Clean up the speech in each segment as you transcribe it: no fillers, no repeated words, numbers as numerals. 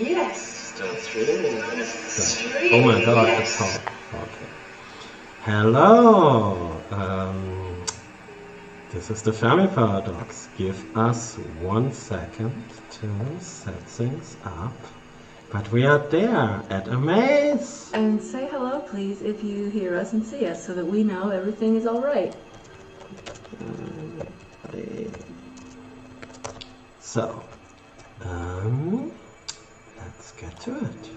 Yes. Start streaming. Stream. Oh my god, Yes. it's hot. Okay. Hello. This is the Fermi Paradox. Give us 1 second to set things up. But we are there at Amaze. And say hello, please, if you hear us and see us, so that we know everything is all right. So, let's get to it.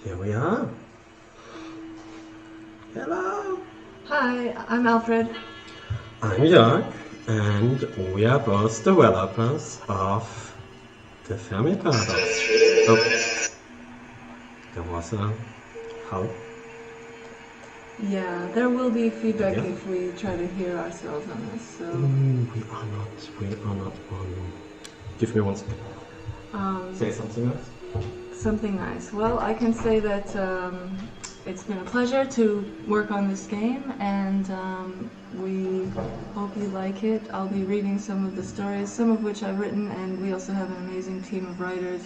Here we are. Hello. Hi, I'm Alfred. I'm Jörg, and we are both developers of the Fermi Paradox. Oh, there was a how? Yeah, there will be feedback Yeah. if we try to hear ourselves on this. So, We are not on. Give me 1 second. Say something else. something nice. Well, I can say that it's been a pleasure to work on this game, and we hope you like it. I'll be reading some of the stories, some of which I've written, and we also have an amazing team of writers.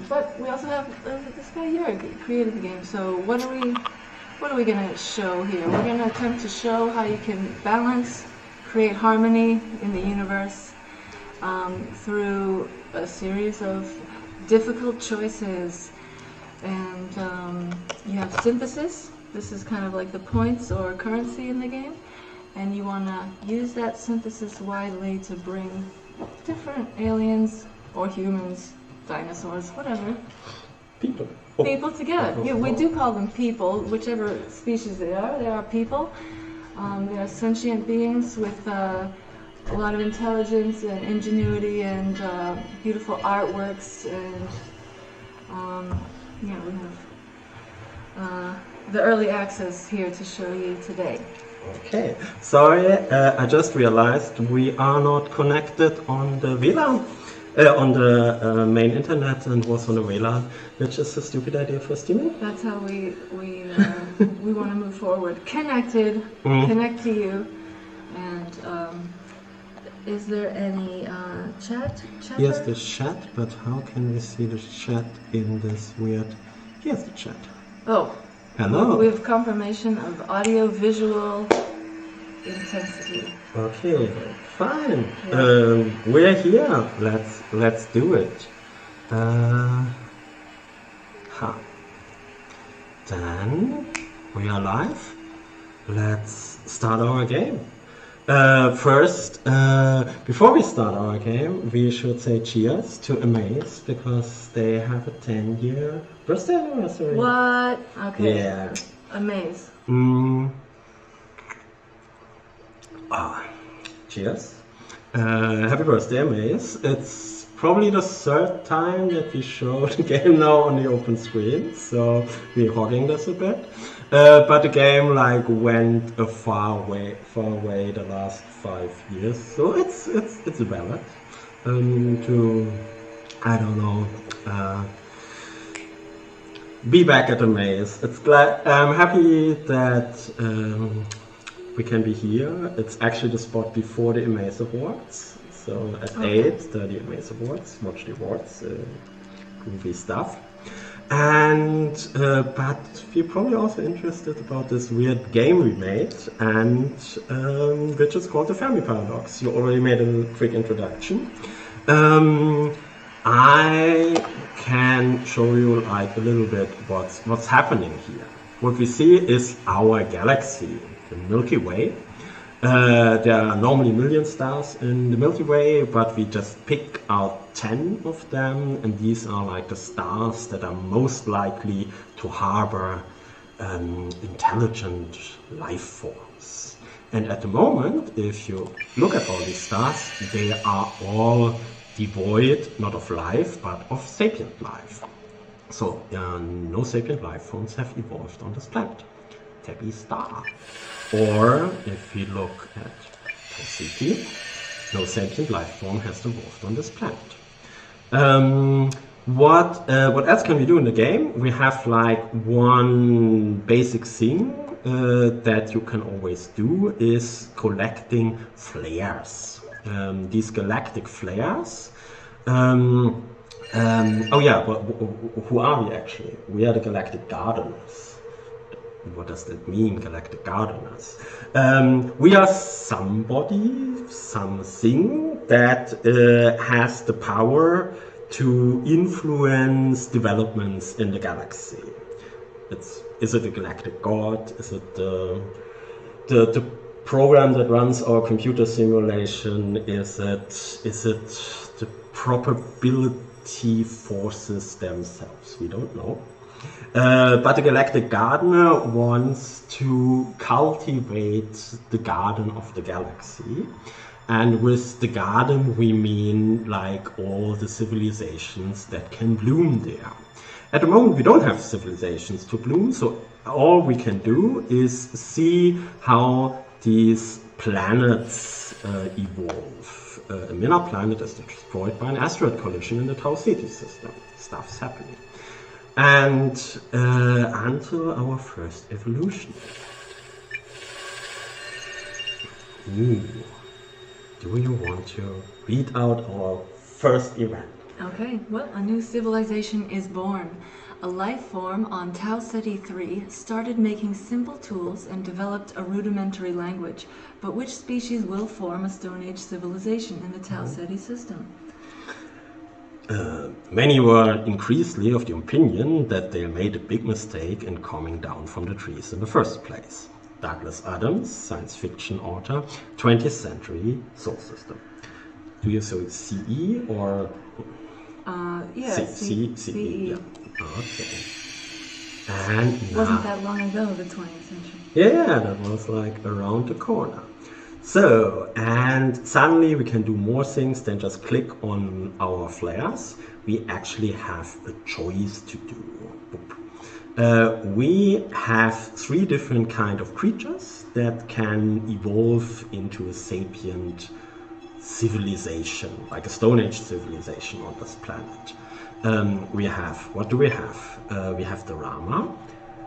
But we also have this guy here who created the game. So what are we going to show here? We're going to attempt to show how you can balance, create harmony in the universe through a series of difficult choices. And you have synthesis. This is kind of like the points or currency in the game. And you want to use that synthesis widely to bring different aliens or humans, dinosaurs, whatever, People. people together. Yeah, we do call them people, whichever species they are people. They are sentient beings with a lot of intelligence and ingenuity and beautiful artworks, and yeah, we have the early access here to show you today. Okay, sorry, I just realized we are not connected on the WLAN, on the main internet, and was on the WLAN, which is a stupid idea for streaming. That's how we want to move forward. Connected, connect to you, and is there any chat? Chatter? Here's the chat, but how can we see the chat in this weird... Here's the chat. Oh. Hello. We have confirmation of audio-visual intensity. Okay, fine. We're here. Let's do it. Then we are live. Let's start our game. First, before we start our game, we should say cheers to Amaze, because they have a 10-year birthday anniversary. What? Okay. Yeah. Amaze. Cheers. Happy birthday, Amaze. It's probably the 3rd time that we show the game now on the open screen, so we're hogging this a bit. But the game went far away the last 5 years, so it's valid to, I don't know, be back at Amaze. I'm happy that we can be here. It's actually the spot before the Amaze Awards. So at 8, the Amaze Awards, watch the awards, goofy stuff. And but we're probably also interested about this weird game we made, and which is called the Fermi Paradox. You already made a quick introduction. I can show you a little bit what's happening here. What we see is our galaxy, the Milky Way. There are normally million stars in the Milky Way, but we just pick out 10 of them, and these are the stars that are most likely to harbor intelligent life forms. And at the moment, if you look at all these stars, they are all devoid, not of life, but of sapient life. So no sapient life forms have evolved on this planet. Tabby star. Or if we look at City, no sentient life form has evolved on this planet. What else can we do in the game? We have one basic thing that you can always do is collecting flares. These galactic flares Oh yeah, but who are we actually? We are the galactic gardeners. What does that mean, galactic gardeners? We are somebody, something that has the power to influence developments in the galaxy. Is it a galactic god? Is it the program that runs our computer simulation? Is it the probability forces themselves? We don't know. But the galactic gardener wants to cultivate the garden of the galaxy. And with the garden, we mean like all the civilizations that can bloom there. At the moment, we don't have civilizations to bloom, so all we can do is see how these planets evolve. A minor planet is destroyed by an asteroid collision in the Tau Ceti system. Stuff's happening. And until our first evolution. Ooh. Do you want to read out our first event? Okay, well, a new civilization is born. A life form on Tau Ceti 3 started making simple tools and developed a rudimentary language. But which species will form a Stone Age civilization in the Tau Ceti system? Many were increasingly of the opinion that they made a big mistake in coming down from the trees in the first place. Douglas Adams, science fiction author, 20th century solar system. Do you say CE or yeah, CE? CE. Yeah. Okay. And now, Wasn't that long ago, the 20th century? yeah, that was like around the corner. So, and suddenly we can do more things than just click on our flares. We actually have a choice to do. We have 3 different kind of creatures that can evolve into a sapient civilization, like a Stone Age civilization on this planet. We have, what do we have? We have the Rama.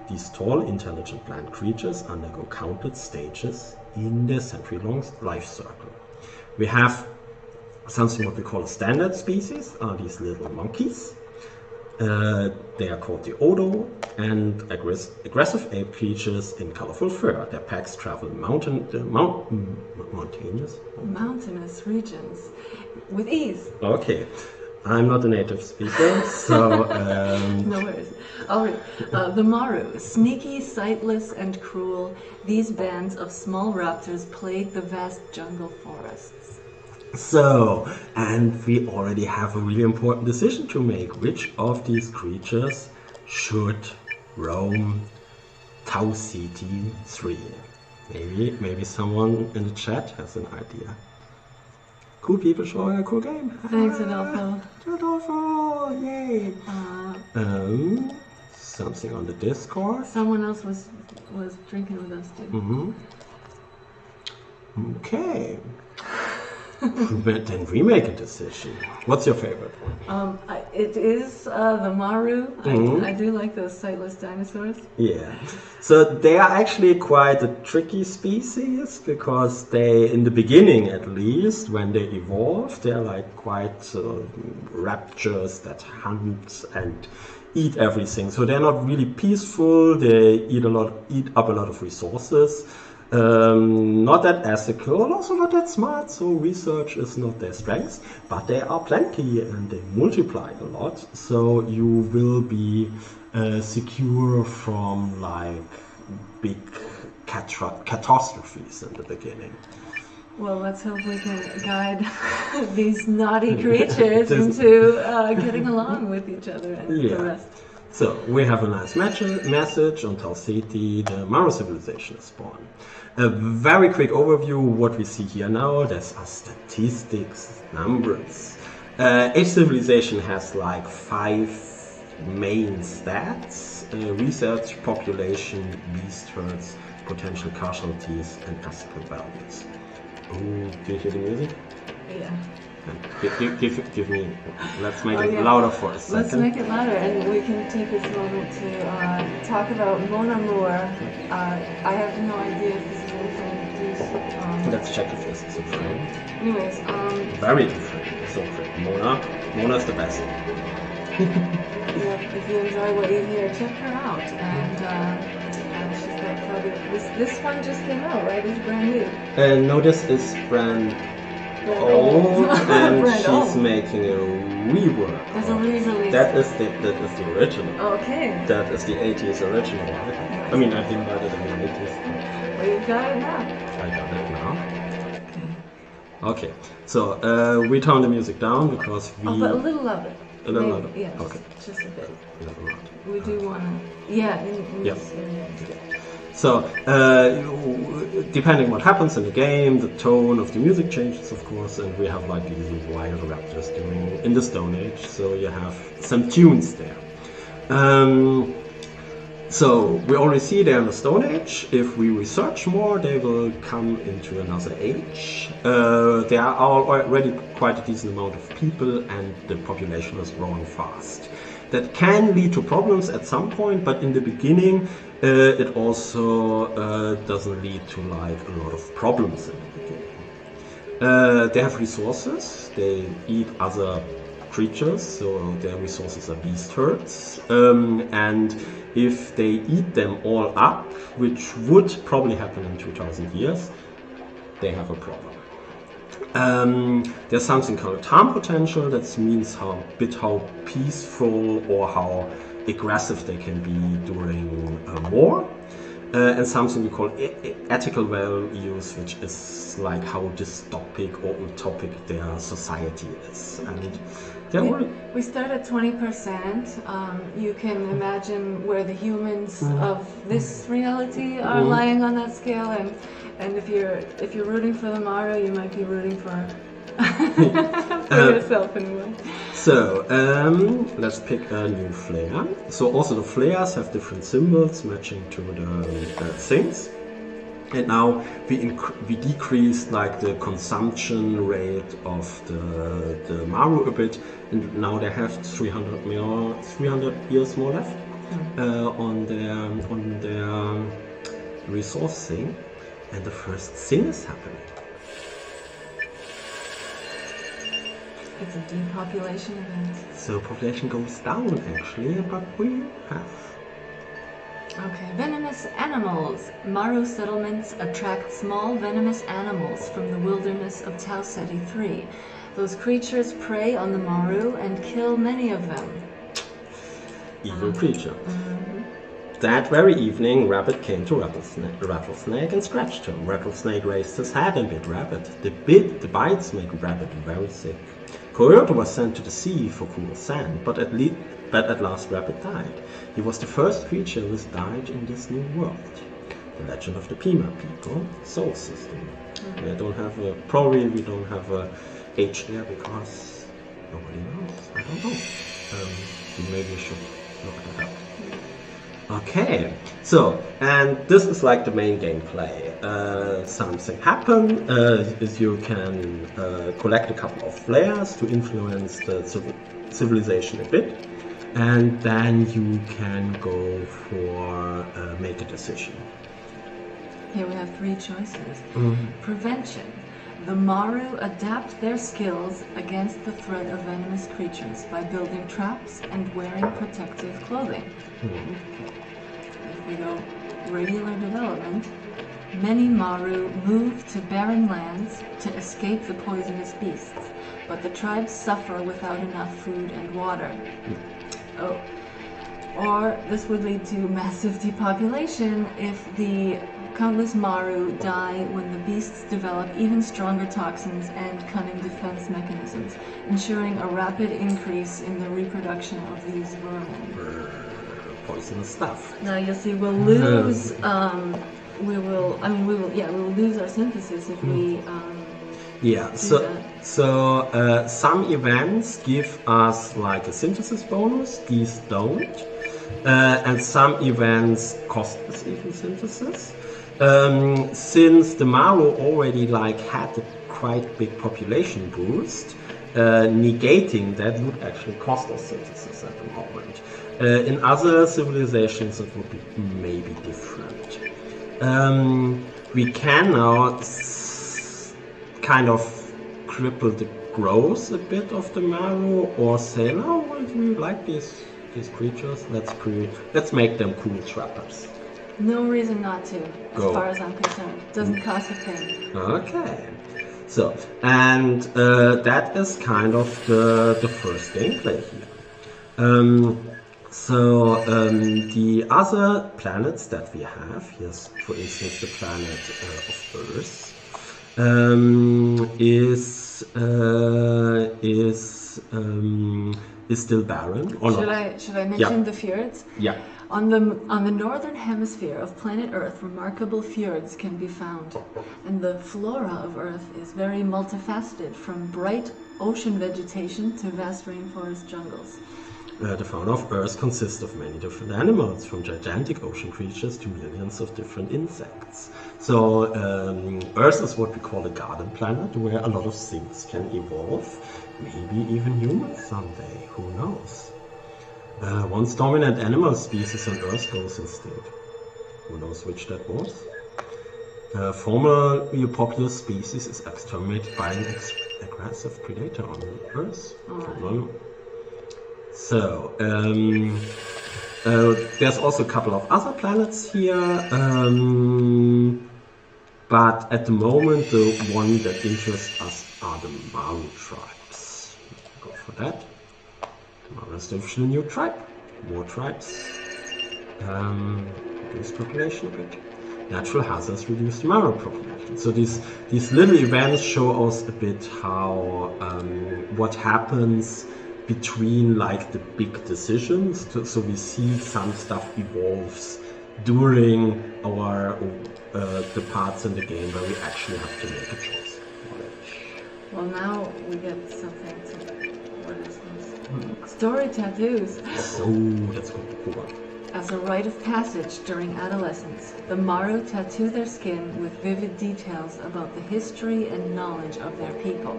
These tall, intelligent plant creatures undergo countless stages in their century-long life circle. We have something what we call a standard species, are these little monkeys. They are called the Odo, and aggressive ape creatures in colorful fur. Their packs travel mountainous regions with ease. Okay, I'm not a native speaker, so no worries. All right, the Maru, sneaky, sightless, and cruel. These bands of small raptors plague the vast jungle forests. So, and we already have a really important decision to make. Which of these creatures should roam Tau Ceti 3? Maybe someone in the chat has an idea. Cool people showing a cool game. Thanks, Adolfo. Adolfo, yay! Something on the Discord. Someone else was drinking with us too. Okay. Then we make a decision. What's your favorite one? It is the Maru. I do like those sightless dinosaurs. Yeah. So they are actually quite a tricky species because they, in the beginning at least, when they evolve, they're like quite raptors that hunt and eat everything. So they're not really peaceful. They eat up a lot of resources. Not that ethical, also not that smart, so research is not their strength, but they are plenty and they multiply a lot, so you will be secure from like big catastrophes in the beginning. Well, let's hope we can guide these naughty creatures into getting along with each other and the rest. So, we have a nice message on Tau Ceti, the Maru civilization is born. A very quick overview, what we see here now, there's statistics, numbers. Each civilization has like 5 main stats: research, population, beast herds, potential casualties, and ethical values. Ooh, do you hear the music? Yeah. Give me, let's make it louder for a second. Let's make it louder, and we can take this moment to talk about Mon Amour. I have no idea if this is anything to do. Let's check if this is a frame. Anyways, very different. So, Mona, Mona is the best. Yeah, if you enjoy what you hear, check her out. And she's got probably this one just came out, right? It's brand new. No, this is brand old, and Brand she's old. making a rework. There's a re-release. That is the original. Okay. That is the 80s original. I mean, I didn't buy it in the 80s. Well, you got it now. I got it now. Okay. Okay, so we tone the music down because we. Oh, but a little louder. A little Maybe, louder? yes, Okay. just a bit. A little louder. We do want to. Yeah. In Yeah. this area. So, depending what happens in the game, the tone of the music changes, of course, and we have like these wild raptors doing in the Stone Age, so you have some tunes there. So we already see they're in the Stone Age. If we research more, they will come into another age. There are already quite a decent amount of people, and the population is growing fast. That can lead to problems at some point, but in the beginning, it also doesn't lead to like a lot of problems in the beginning. They have resources. They eat other creatures, so their resources are beast herds, and if they eat them all up, which would probably happen in 2000 years, they have a problem. There's something called harm potential. That means how peaceful or how aggressive they can be during war. And something we call ethical values, which is like how dystopic or utopic their society is. And we start at 20%. You can imagine where the humans of this reality are lying on that scale, and if you're rooting for the Maru, you might be rooting for yourself anyway. So let's pick a new flare. So also the flares have different symbols matching to the things. And now we decrease like the consumption rate of the Maru a bit, and now they have 300 years more left on their resource thing, and the first thing is happening. It's a depopulation event. So population goes down actually, but we have. Okay, venomous animals. Maru settlements attract small venomous animals from the wilderness of Tau Ceti 3. Those creatures prey on the Maru and kill many of them. Evil creature. That very evening, Rabbit came to Rattlesnake and scratched him. Rattlesnake raised his head and bit Rabbit. The bites make Rabbit very sick. Coyote was sent to the sea for cool sand, but at last Rabbit died. He was the first creature which died in this new world. The legend of the Pima people, soul system. We don't have a age there because nobody knows. I don't know. Maybe we should look that up. Okay, so, and this is like the main gameplay. Something happen, is you can collect a couple of flares to influence the civilization a bit, and then you can go for make a decision. Here we have 3 choices. Prevention. The Maru adapt their skills against the threat of venomous creatures by building traps and wearing protective clothing. If we go regular development, many Maru move to barren lands to escape the poisonous beasts, but the tribes suffer without enough food and water. Oh. Or this would lead to massive depopulation if the countless Maru die when the beasts develop even stronger toxins and cunning defense mechanisms, ensuring a rapid increase in the reproduction of these vermin. Poisonous stuff. Now you'll see we'll lose we will lose our synthesis if we some events give us like a synthesis bonus, these don't. And some events cost us even synthesis. Since the Maru already like had a quite big population boost, negating that would actually cost us synthesis at the moment. In other civilizations it would be maybe different. We can now kind of cripple the grows a bit of the marrow, or say, no, well, we like these creatures. Let's make them cool trappers. No reason not to, Go. as far as I'm concerned. Doesn't cost a thing. Okay. So, and that is kind of the first gameplay here. The other planets that we have, here's for instance the planet of Earth, is still barren. Or Should I mention the fjords? Yeah. On the northern hemisphere of planet Earth, remarkable fjords can be found, and the flora of Earth is very multifaceted, from bright ocean vegetation to vast rainforest jungles. The fauna of Earth consists of many different animals, from gigantic ocean creatures to millions of different insects. So Earth is what we call a garden planet, where a lot of things can evolve, maybe even humans someday, who knows. Once dominant animal species on Earth goes extinct. Who knows which that was? Formerly a popular species is exterminated by an aggressive predator on Earth. So, there's also a couple of other planets here, but at the moment the one that interests us are the Maru tribes. Go for that. Maru is officially a new tribe. More tribes. Reduce population a bit. Natural hazards reduce the Maru population. So these little events show us a bit how what happens between like the big decisions. So we see some stuff evolves during our the parts in the game where we actually have to make a choice. Well, now we get something to. What is this? Story tattoos. So let's go. As a rite of passage during adolescence, the Maru tattoo their skin with vivid details about the history and knowledge of their people.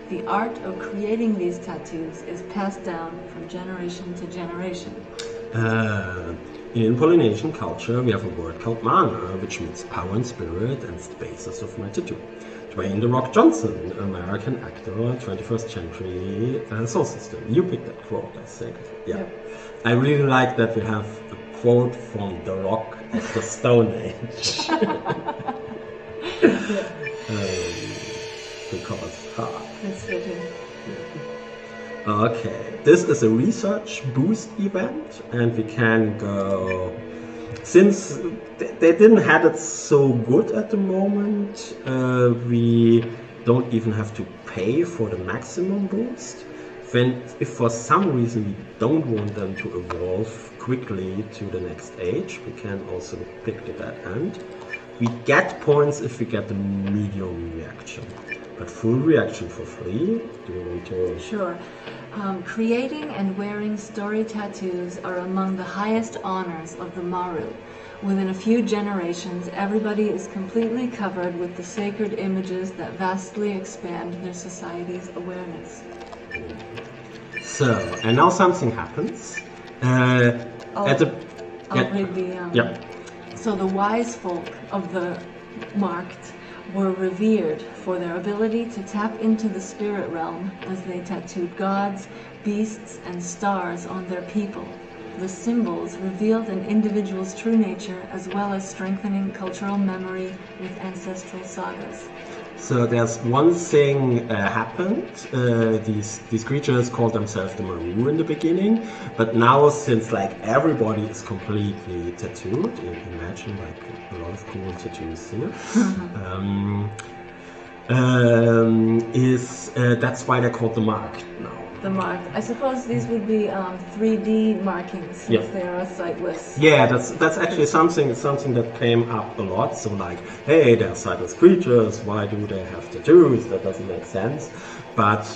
The art of creating these tattoos is passed down from generation to generation. In Polynesian culture, we have a word called mana, which means power and spirit, and it's the basis of my tattoo. Dwayne "The Rock" Johnson, American actor, 21st century soul system. You picked that quote, I think. Yeah. Yep. I really like that we have a quote from The Rock at the Stone Age. Because, That's fitting. Okay, this is a research boost event, and we can go. Since they didn't have it so good at the moment, we don't even have to pay for the maximum boost. If for some reason we don't want them to evolve quickly to the next age, we can also pick the bad end. We get points if we get the medium reaction, but full reaction for free. Do you want to? Sure. Creating and wearing story tattoos are among the highest honors of the Maru. Within a few generations, everybody is completely covered with the sacred images that vastly expand their society's awareness. So, and now something happens. So the wise folk of the marked were revered for their ability to tap into the spirit realm as they tattooed gods, beasts, and stars on their people. The symbols revealed an individual's true nature, as well as strengthening cultural memory with ancestral sagas. So there's one thing happened. These creatures called themselves the Maru in the beginning, but now since like everybody is completely tattooed, imagine like a lot of cool tattoos here. That's why they're called the marked now. The marked. I suppose these would be 3D markings since they are sightless. Yeah, that's actually something that came up a lot. So like, hey, they're sightless creatures. Why do they have tattoos? That doesn't make sense. But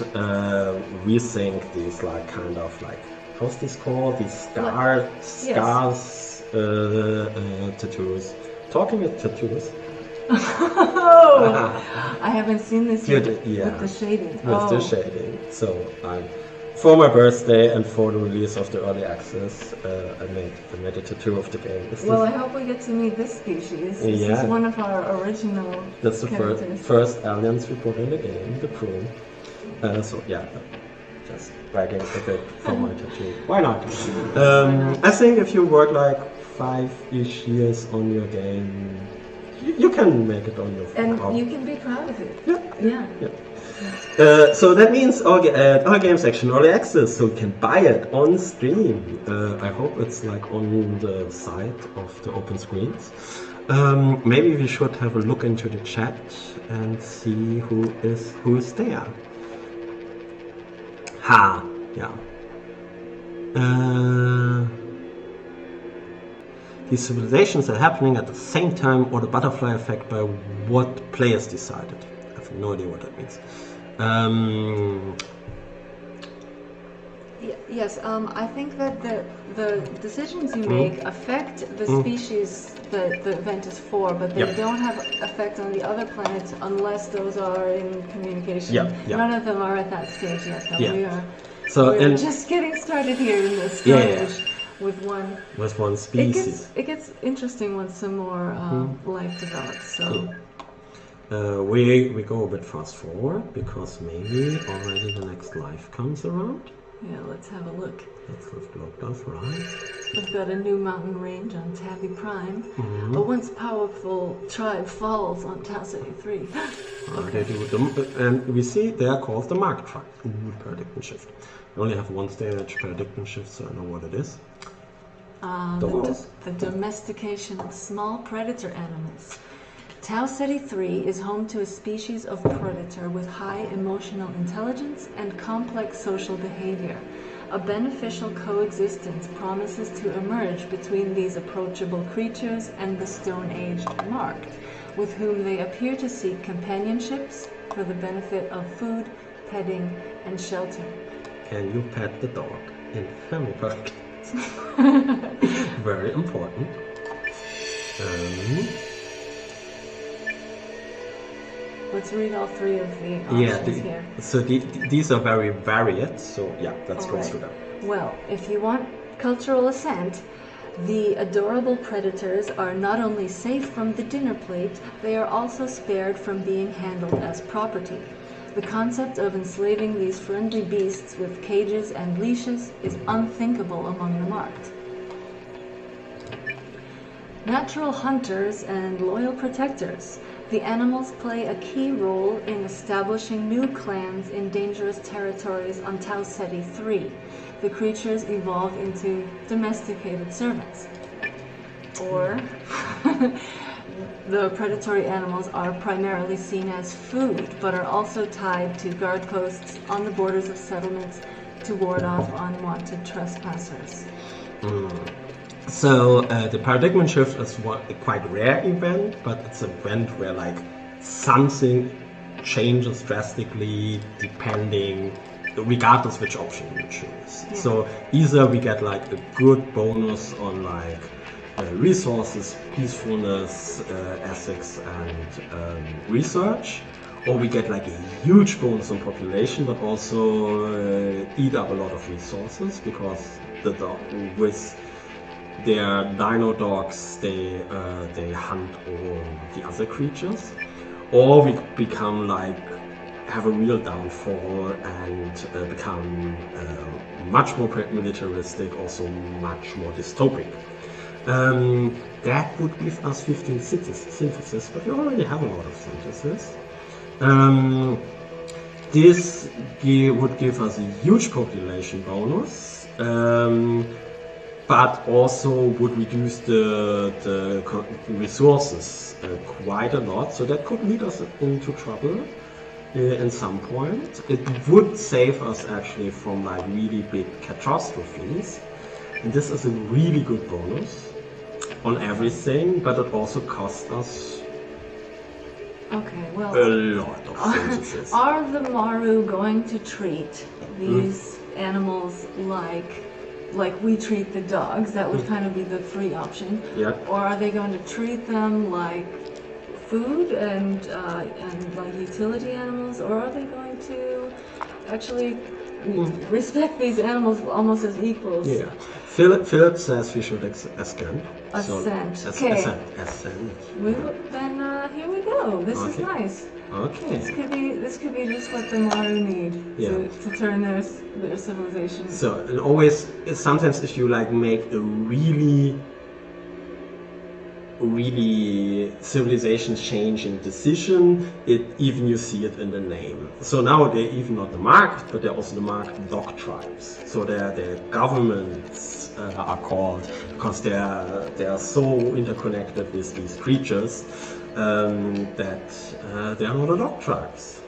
we think these like kind of like, how's this called? These scars tattoos. Talking with tattoos. Oh, I haven't seen this yet with the shading. With the shading. So for my birthday and for the release of the early access, I made a tattoo of the game. I hope we get to meet this species. This is one of our original That's the first aliens we put in the game, the prune. So yeah, just bragging a bit from my tattoo. Why not? I think if you work like 5-ish years on your game, you can make it on your And phone. you can be proud of it. Yeah. Yeah. So that means our game section, early access, so you can buy it on stream. I hope it's like on the side of the open screens. Maybe we should have a look into the chat and see who is there. Ha, yeah. These civilizations are happening at the same time, or the butterfly effect, by what players decided. I have no idea what that means. Yes, I think that the decisions you make affect the species that the event is for, but they don't have effect on the other planets unless those are in communication. None of them are at that stage yet, though. We're just getting started here in this stage with one species. It gets interesting when some more life develops. So. We go a bit fast forward because maybe already the next life comes around. Yeah, let's have a look. Let's have a look, that's right. We've got a new mountain range on Tabby Prime. A once powerful tribe falls on Tau 73. Okay. And we see they are called the Mark tribe. Paradigm shift. We only have one stage paradigm shift, so I know what it is. The domestication of small predator animals. Tau Ceti 3 is home to a species of predator with high emotional intelligence and complex social behavior. A beneficial coexistence promises to emerge between these approachable creatures and the Stone-Aged Marked, with whom they appear to seek companionships for the benefit of food, petting, and shelter. Can you pet the dog in Fermi Paradox? Very important. Let's read all three of the options here. So these are very varied, so yeah, let's go through them. Well, if you want cultural assent, the adorable predators are not only safe from the dinner plate, they are also spared from being handled as property. The concept of enslaving these friendly beasts with cages and leashes is unthinkable among the marked. Natural hunters and loyal protectors. The animals play a key role in establishing new clans in dangerous territories on Tau Ceti 3. The creatures evolve into domesticated servants. Or the predatory animals are primarily seen as food, but are also tied to guard posts on the borders of settlements to ward off unwanted trespassers. So the paradigm shift is a quite rare event, but it's an event where like something changes drastically regardless which option you choose. Yeah. So either we get like a good bonus on like resources, peacefulness, ethics, and research, or we get like a huge bonus on population, but also eat up a lot of resources because with their dino dogs, they hunt all the other creatures, or we become like have a real downfall and become much more militaristic, also much more dystopic. That would give us 15 synthesis, but we already have a lot of synthesis. This would give us a huge population bonus. But also would reduce the resources quite a lot, so that could lead us into trouble in some point. It would save us actually from like really big catastrophes, and this is a really good bonus on everything, but it also costs us a lot of synthesis. Are the Maru going to treat these animals like we treat the dogs? That would kind of be the free option. Yeah. Or are they going to treat them like food and like utility animals, or are they going to actually respect these animals almost as equals? Yeah. Philip says we should ascend. Ascend. So, okay. Ascend. Then here we go. This is nice. Okay. This could be just what the Maru need to turn their civilization. So and always sometimes if you like make a really civilization changing decision, even you see it in the name. So now they're even not the marked, but they're also the marked dog tribes. So their governments are called because they are so interconnected with these creatures that they are not the dog tribes.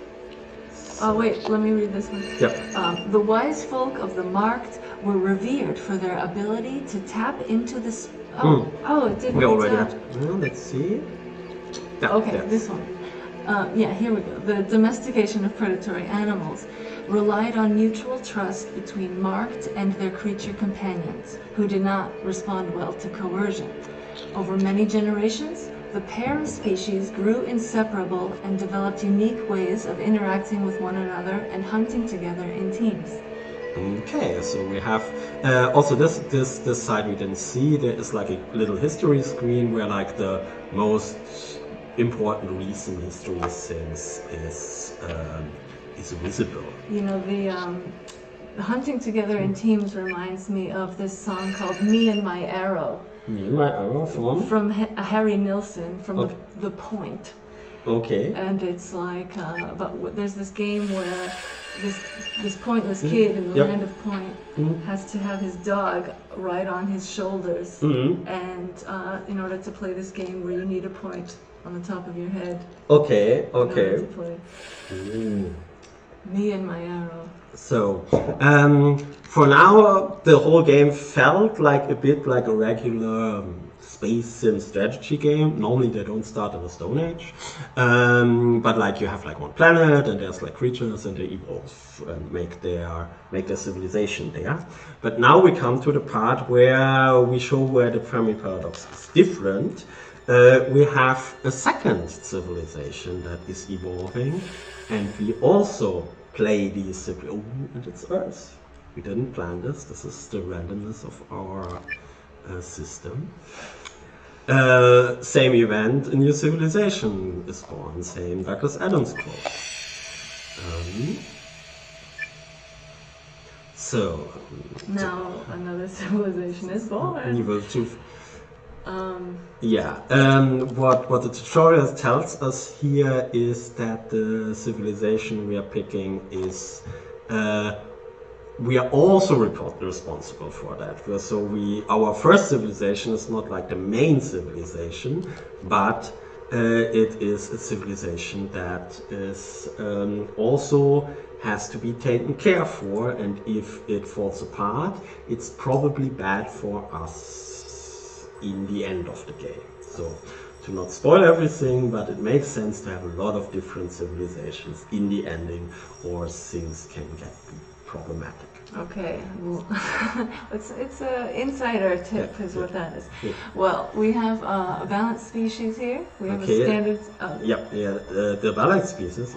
Oh wait, let me read this one. Yep. The wise folk of the marked were revered for their ability to tap into the it didn't. We already have. Well, let's see. Yeah, okay, this one. Here we go. The domestication of predatory animals relied on mutual trust between marked and their creature companions, who did not respond well to coercion. Over many generations, the pair of species grew inseparable and developed unique ways of interacting with one another and hunting together in teams. Okay, so we have also this side we didn't see. There is like a little history screen where like the most important recent history things is visible. You know, the hunting together in teams reminds me of this song called "Me and My Arrow." Me and My Arrow from Harry Nilsson from the Point. Okay. And it's like, but there's this game where this pointless kid in the land of Point has to have his dog right on his shoulders, and in order to play this game where you need a point on the top of your head. Okay. In order to play. Me and My Arrow. So, for now, the whole game felt like a bit like a regular space sim strategy game. Normally they don't start in the Stone Age, but like you have like one planet and there's like creatures and they evolve and make their civilization there. But now we come to the part where we show where the Fermi Paradox is different. We have a second civilization that is evolving, and we also play these. Oh, and it's Earth. We didn't plan this. This is the randomness of our system. Same event, a new civilization is born. Same Douglas Adams quote. So now another civilization is born. What the tutorial tells us here is that the civilization we are picking is we are also responsible for that. So our first civilization is not like the main civilization, but it is a civilization that is also has to be taken care for, and if it falls apart, it's probably bad for us in the end of the game. So, to not spoil everything, but it makes sense to have a lot of different civilizations in the ending, or things can get problematic. Okay, well, it's an insider tip is what that is. Well, we have a balanced species here. We have a standard... the balanced species,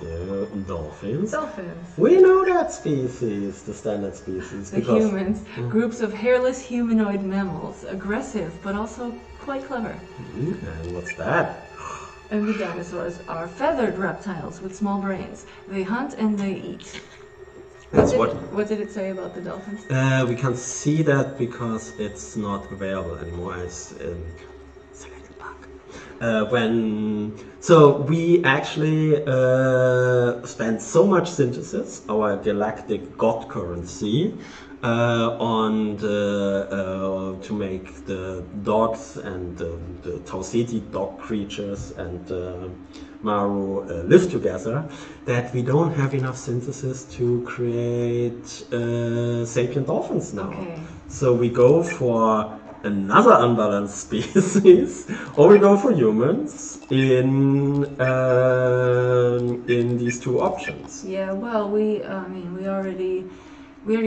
dolphins. Dolphins. We know that species, the standard species. The humans, groups of hairless humanoid mammals, aggressive but also quite clever. And what's that? And the dinosaurs are feathered reptiles with small brains. They hunt and they eat. What did it say about the dolphins? We can't see that because it's not available anymore as selected bug. So we actually spent so much synthesis, our galactic god currency, on to make the dogs and the Tau Ceti dog creatures and Maru live together, that we don't have enough synthesis to create sapient dolphins now. Okay. So we go for another unbalanced species, or we go for humans in these two options. Yeah, well, we already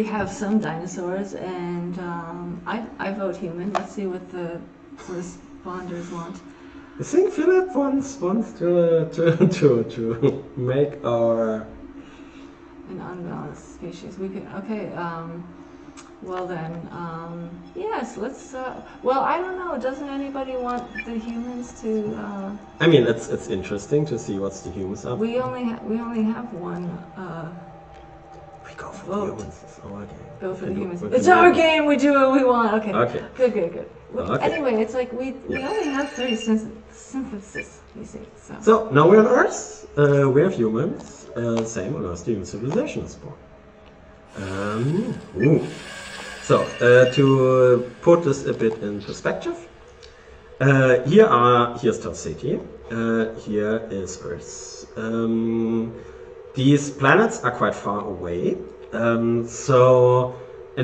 have some dinosaurs, and I vote human. Let's see what the responders want. I think Philip wants to make our an unbalanced species. We could Well then, yes, let's, well, I don't know, doesn't anybody want the humans to, I mean, it's interesting to see what's the humans up. we only have one, We go for vote. the humans, it's our game. Go for the humans. We can It's do our it. game, we do what we want, okay. Okay. Good. Okay. Anyway, it's like we only have 30 synthesis, you see, so. So now we're on Earth. We have humans. Same on Earth, the human civilization is born. So to put this a bit in perspective, here's Tar City. Here is Earth. These planets are quite far away. And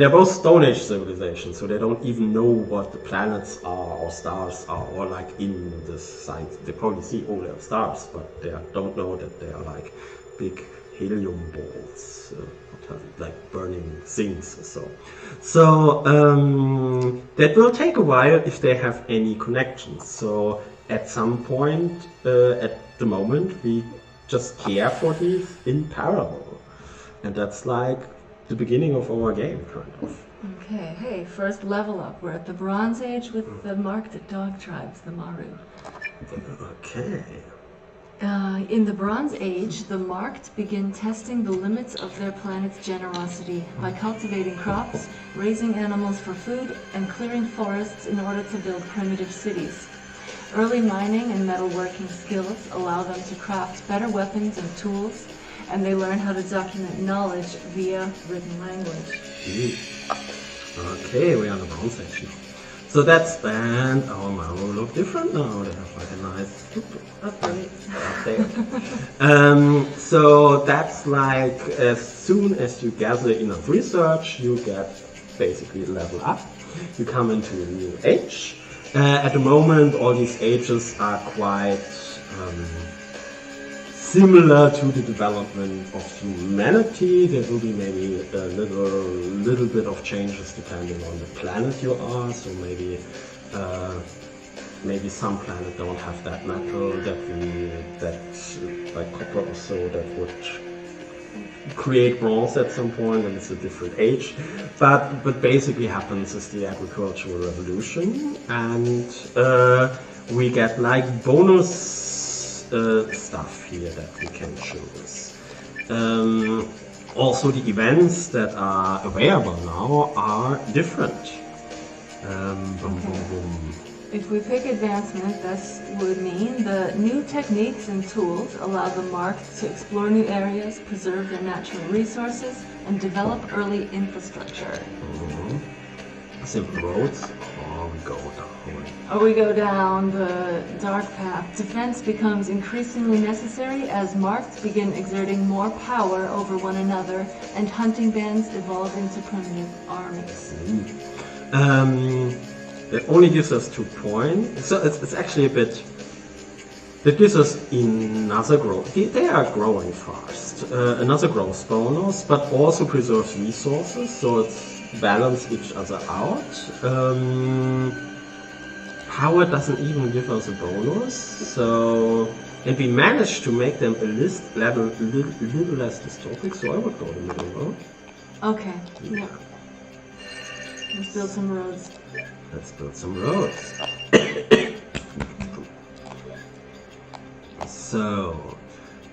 they're both Stone Age civilizations, so they don't even know what the planets are or stars are, or like in the science. They probably see, oh, they're stars, but they don't know that they are like big helium balls, like burning things or so. So that will take a while if they have any connections. So at some point, at the moment, we just care for these in parallel, and that's like the beginning of our game, kind of. Okay, hey, first level up. We're at the Bronze Age with the marked dog tribes, the Maru. Okay. In the Bronze Age, the marked begin testing the limits of their planet's generosity by cultivating crops, raising animals for food, and clearing forests in order to build primitive cities. Early mining and metalworking skills allow them to craft better weapons and tools, and they learn how to document knowledge via written language. Okay, we're on the Bronze Age now. So that's and our Maru look different now. They have like a nice Upgrade. there. So that's like as soon as you gather enough research, you get basically level up. You come into a new age. At the moment, all these ages are quite similar to the development of humanity. There will be maybe a little bit of changes depending on the planet you are. So maybe some planets don't have that metal that like copper or so that would create bronze at some point, and it's a different age. But basically happens is the agricultural revolution, and we get like bonus stuff here that we can choose. Also, the events that are available now are different. If we pick advancement, this would mean the new techniques and tools allow the marked to explore new areas, preserve their natural resources, and develop early infrastructure. Simple roads, or we go down. Or we go down the dark path. Defense becomes increasingly necessary as marked begin exerting more power over one another, and hunting bands evolve into primitive armies. It only gives us 2 points, so it's actually a bit. That gives us another growth. They are growing fast. Another growth bonus, but also preserves resources, so it's balance each other out. Power doesn't even give us a bonus, so and we managed to make them a little less dystopic. So I would go the middle road. Okay. Yeah. Let's build some roads. Let's build some roads. So,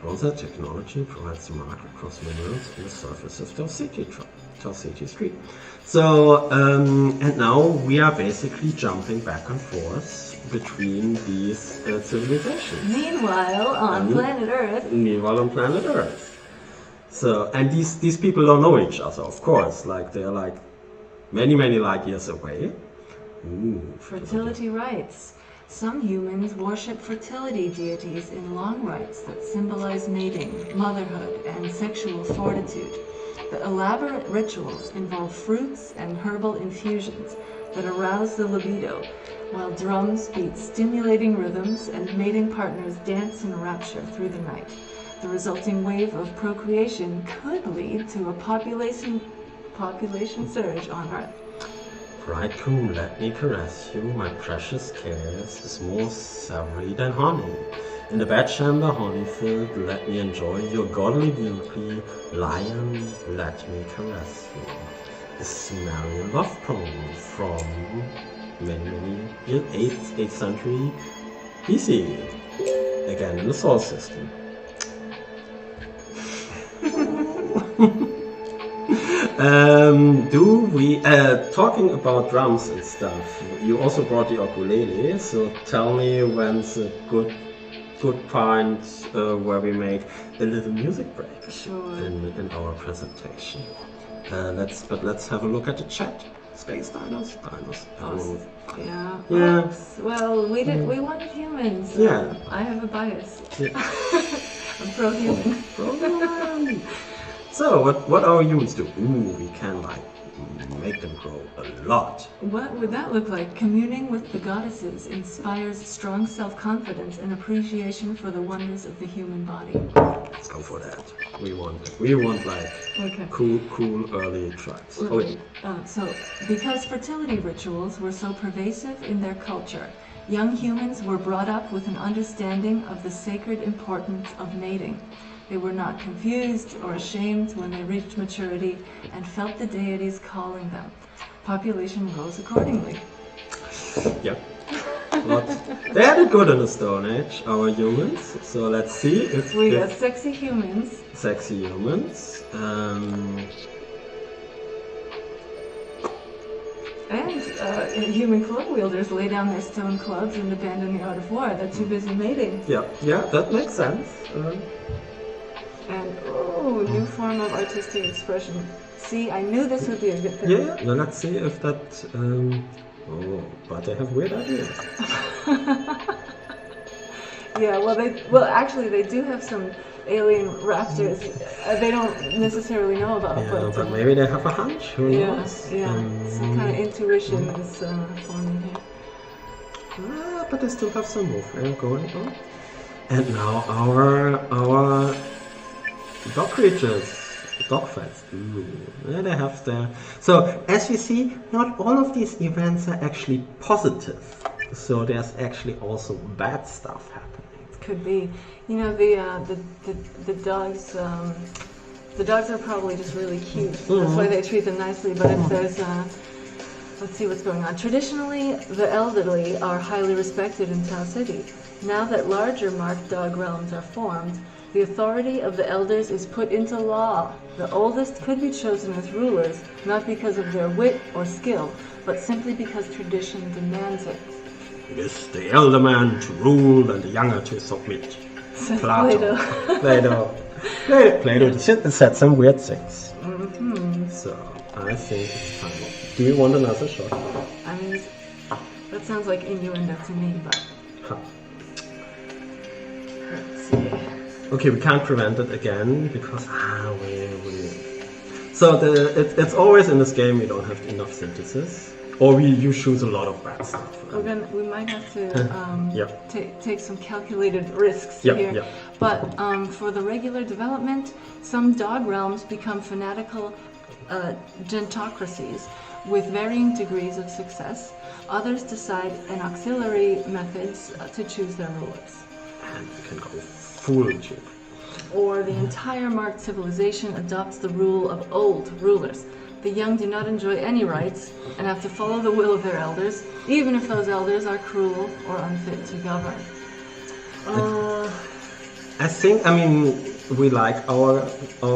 browser technology provides the market across minerals on the surface of Tar City Street. So, and now we are basically jumping back and forth between these civilizations. Meanwhile, on planet Earth. So, and these people don't know each other, of course. Like they're like many light years away. Fertility rites. Some humans worship fertility deities in long rites that symbolize mating, motherhood, and sexual fortitude. The elaborate rituals involve fruits and herbal infusions that arouse the libido, while drums beat stimulating rhythms and mating partners dance in rapture through the night. The resulting wave of procreation could lead to a population surge on Earth. Bright coon, let me caress you, my precious cares is more savory than honey. In the bedchamber honey-filled, let me enjoy your godly beauty. Lion, let me caress you. the Sumerian love poem from many 8th century BC, again in the Sol system. Talking about drums and stuff, you also brought the ukulele, so tell me when's a good point where we make a little music break in our presentation. Let's have a look at the chat. Space dinos. Yeah. Yeah. Oops. Well, we wanted humans. Yeah. I have a bias. Yeah. I'm pro-human. Pro-human. So what our humans do? We can make them grow a lot. What would that look like? Communing with the goddesses inspires strong self-confidence and appreciation for the wonders of the human body. Let's go for that. We want cool early tribes. So, because fertility rituals were so pervasive in their culture, young humans were brought up with an understanding of the sacred importance of mating. They were not confused or ashamed when they reached maturity and felt the deities calling them. Population rose accordingly. Yep. But they had it good in the Stone Age, our humans. So let's see if we got sexy humans. Sexy humans. And human club wielders lay down their stone clubs and abandon the art of war. They're too busy mating. Yeah, that makes sense. And new form of artistic expression. See, I knew this would be a good thing. Yeah. Now let's see if that. But they have weird ideas. Yeah. Actually, they do have some alien raptors. They don't necessarily know about. Yeah, but maybe they have a hunch. Who knows? Yeah. Some kind of intuition is forming here. But they still have some movement going on. And now our dog creatures, dog fights. Yeah, they have their. So as you see, not all of these events are actually positive. So there's actually also bad stuff happening. Could be, the dogs. The dogs are probably just really cute. That's why they treat them nicely. But if there's let's see what's going on. Traditionally, the elderly are highly respected in Tau City. Now that larger marked dog realms are formed, the authority of the elders is put into law. The oldest could be chosen as rulers, not because of their wit or skill, but simply because tradition demands it. It is the elder man to rule and the younger to submit. Plato. Plato said some weird things. Mm-hmm. So, I think it's time. Do you want another shot? I mean, that sounds like innuendo to me, but... Let's see. Okay, we can't prevent it again because So it's always in this game we don't have enough synthesis, or you choose a lot of bad stuff. We might have to take some calculated risks here. Yep. But for the regular development, some dog realms become fanatical gentocracies with varying degrees of success. Others decide an auxiliary methods to choose their rulers. And you can go full cheap. Or the entire marked civilization adopts the rule of old rulers. The young do not enjoy any rights and have to follow the will of their elders, even if those elders are cruel or unfit to govern. We like our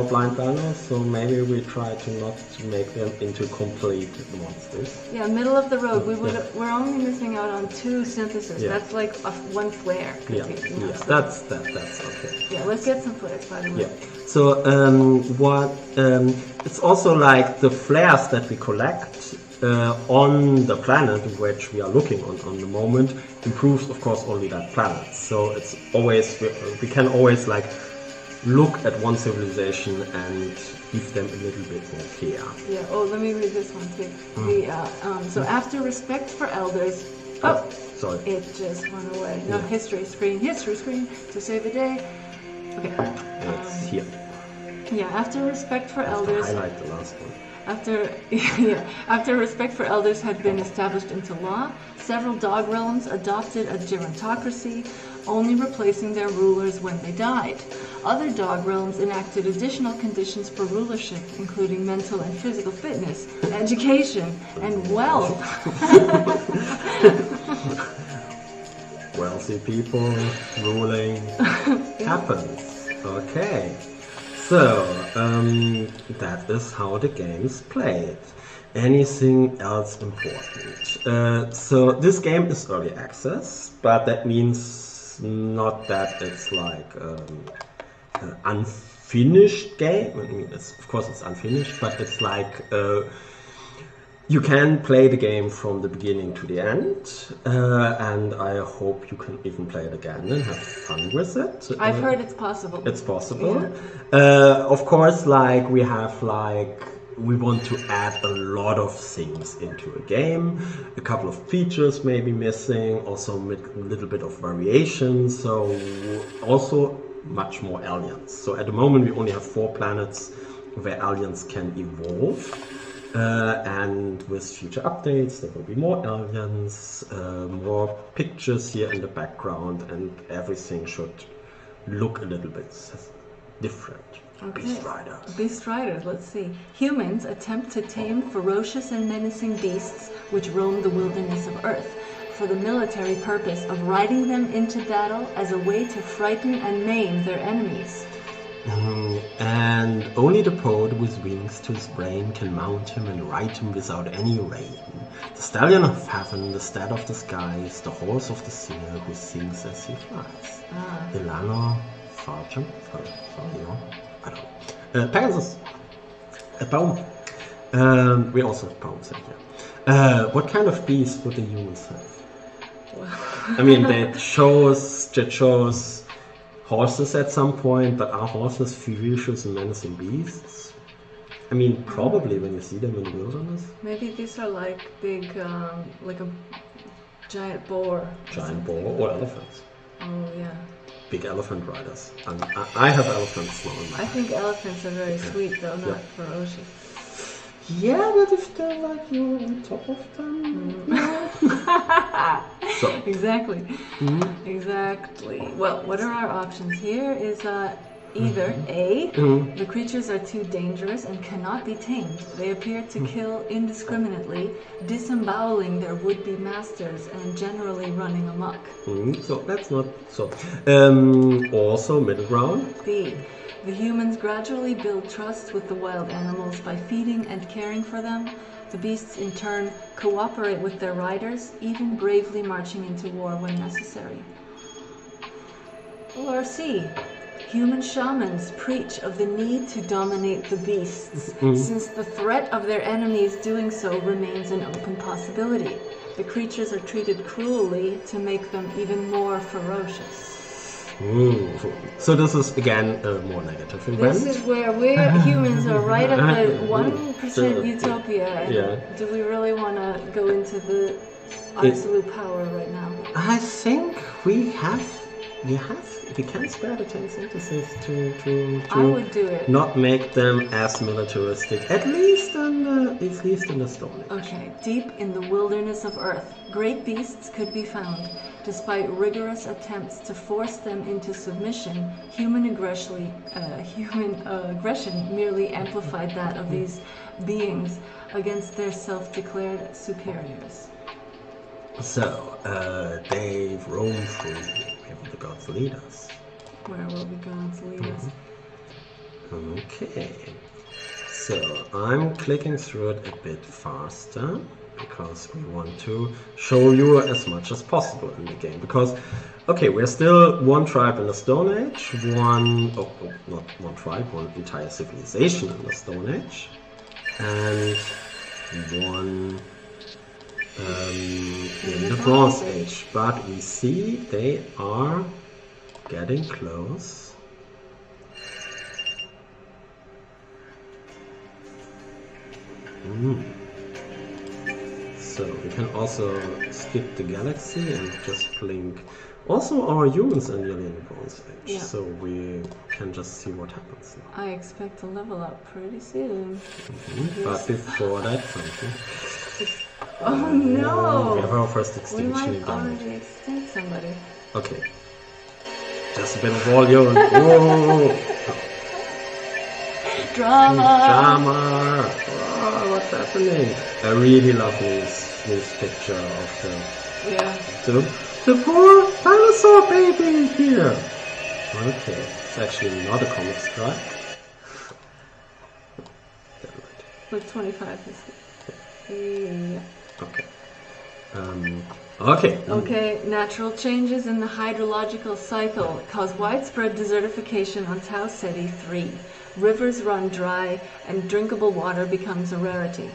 blind dinos, so maybe we try to not make them into complete monsters. Yeah, middle of the road. We're only missing out on 2 synthesis. Yeah. That's like one flare. That's okay. Yeah, let's get some flares by the way. Yeah. So it's also like the flares that we collect on the planet which we are looking on the moment improves, of course, only that planet. So it's always we can always look at one civilization and give them a little bit more care. Yeah. Oh, let me read this one too. So after respect for elders. Sorry. It just went away. No, history screen to save the day. Okay. It's here. Yeah. After respect for elders. Highlight the last one. After respect for elders had been established into law, several dog realms adopted a gerontocracy, only replacing their rulers when they died. Other dog realms enacted additional conditions for rulership, including mental and physical fitness, education, and wealth. Wealthy people ruling happens. Okay. So, that is how the game's played. Anything else important? So this game is early access, but that means not that it's like an unfinished game. I mean, of course it's unfinished, but it's like you can play the game from the beginning to the end, and I hope you can even play it again and have fun with it. I've heard it's possible. It's possible. Yeah. Of course, like we want to add a lot of things into a game. A couple of features may be missing, also a little bit of variation, so also much more aliens. So at the moment we only have 4 planets where aliens can evolve. And with future updates there will be more aliens, more pictures here in the background, and everything should look a little bit different. Okay. Beast Riders. Beast Riders, let's see. Humans attempt to tame ferocious and menacing beasts which roam the wilderness of Earth for the military purpose of riding them into battle as a way to frighten and maim their enemies. And only the poet with wings to his brain can mount him and ride him without any rein. The stallion of heaven, the stag of the skies, the horse of the singer who sings as he flies. Ilana, Farjan, I don't know. Pegasus, a poem. We also have poems in here. What kind of beast would the humans have? Well. I mean, that shows horses at some point, but are horses ferocious and menacing beasts? I mean, probably when you see them in the wilderness. Maybe these are like big, like a giant boar. Giant boar or elephants. Oh, yeah. Big elephant riders. And I have elephants now in my I think elephants are very sweet, though, not ferocious. Yeah, but if they're like you're on top of them. So. Exactly. Exactly. Well, what are our options? Here is either A, the creatures are too dangerous and cannot be tamed. They appear to kill indiscriminately, disemboweling their would-be masters and generally running amok. So that's not so. Also middle ground. B, the humans gradually build trust with the wild animals by feeding and caring for them. The beasts in turn cooperate with their riders, even bravely marching into war when necessary. Or C, human shamans preach of the need to dominate the beasts, since the threat of their enemies doing so remains an open possibility. The creatures are treated cruelly to make them even more ferocious. So this is again a more negative event. This is where we humans are right at the 1% utopia. And do we really want to go into the absolute power right now? I think we can spare the 10 synthesis to I would do it. Not make them as militaristic, at least in the Stone Age. Okay, deep in the wilderness of Earth, great beasts could be found. Despite rigorous attempts to force them into submission, human aggression merely amplified that of these beings against their self-declared superiors. So, they roam freely. Where will the gods lead us? Where will the gods lead us? Okay. So, I'm clicking through it a bit faster, because we want to show you as much as possible in the game. Because, okay, we're still one tribe in the Stone Age, not one tribe, one entire civilization in the Stone Age, and one in the Bronze Age. But we see they are getting close. So we can also skip the galaxy and just blink. Also, our humans are nearly in the Bronze Age, so we can just see what happens now. I expect to level up pretty soon. But before that, something. Oh no! We have our first extinction. We might already extinct somebody. Okay. Just a bit of volume. Whoa. Drama. Oh, what's happening? I really love this picture of the poor dinosaur baby here. Okay, it's actually not a comic strip. With 25 is Okay. Okay, natural changes in the hydrological cycle cause widespread desertification on Tau Ceti 3. Rivers run dry and drinkable water becomes a rarity.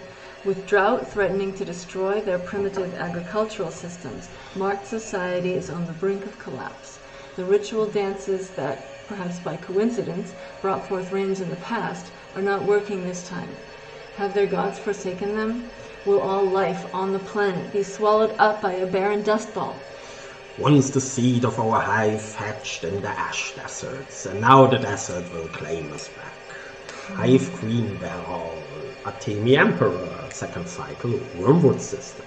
With drought threatening to destroy their primitive agricultural systems, marked society is on the brink of collapse. The ritual dances that, perhaps by coincidence, brought forth rains in the past are not working this time. Have their gods forsaken them? Will all life on the planet be swallowed up by a barren dust ball? Once the seed of our hive hatched in the ash deserts, and now the desert will claim us back. Hive Queen Beryl, Artemi Emperor, second cycle, Wormwood system.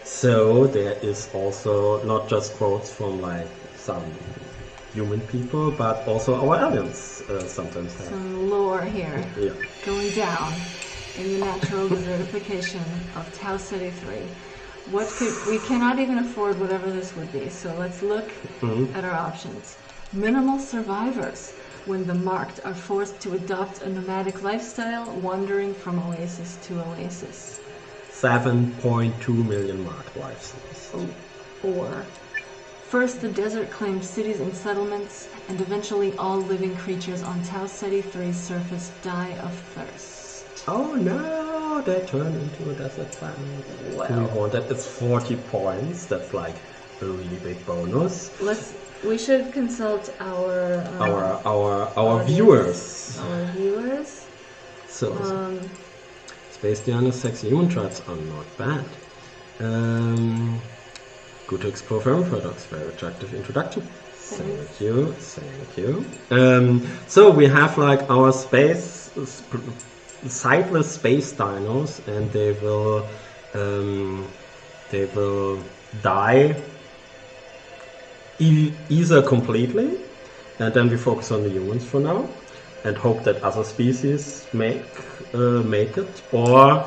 So there is also not just quotes from like some human people, but also our aliens sometimes have. Some lore here. Yeah. Going down in the natural desertification of Tau Ceti 3. We cannot even afford whatever this would be, so let's look at our options. Minimal survivors, when the marked are forced to adopt a nomadic lifestyle, wandering from oasis to oasis. 7.2 million marked lifestyles. Or, first the desert claimed cities and settlements, and eventually all living creatures on Tau Ceti 3's surface die of thirst. Oh no, they turn into a desert planet. Wow. Do we want that? It's 40 points. That's like a really big bonus. We should consult our viewers. Our viewers. So Space Diana sexy human traits are not bad. Good to explore Fermi Paradox. Very attractive introduction. Thank you. So we have like our sightless space dinos, and they will die either completely, and then we focus on the humans for now and hope that other species make it, or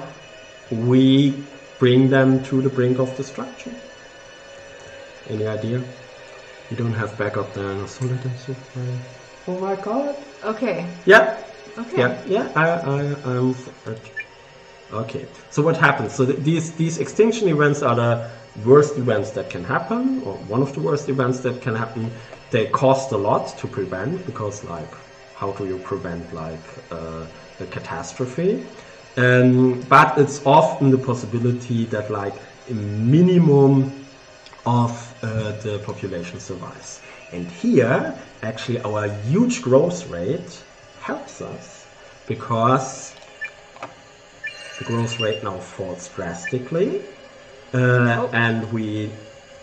we bring them to the brink of destruction. Any idea? We don't have backup dinos, so let them survive. Oh my god. Okay. Yeah. Okay. Yeah. I'm. Okay. So what happens? So these extinction events are the worst events that can happen, or one of the worst events that can happen. They cost a lot to prevent, because like, how do you prevent like a catastrophe? But it's often the possibility that like a minimum of the population survives. And here, actually, our huge growth rate helps us, because the growth rate now falls drastically, and we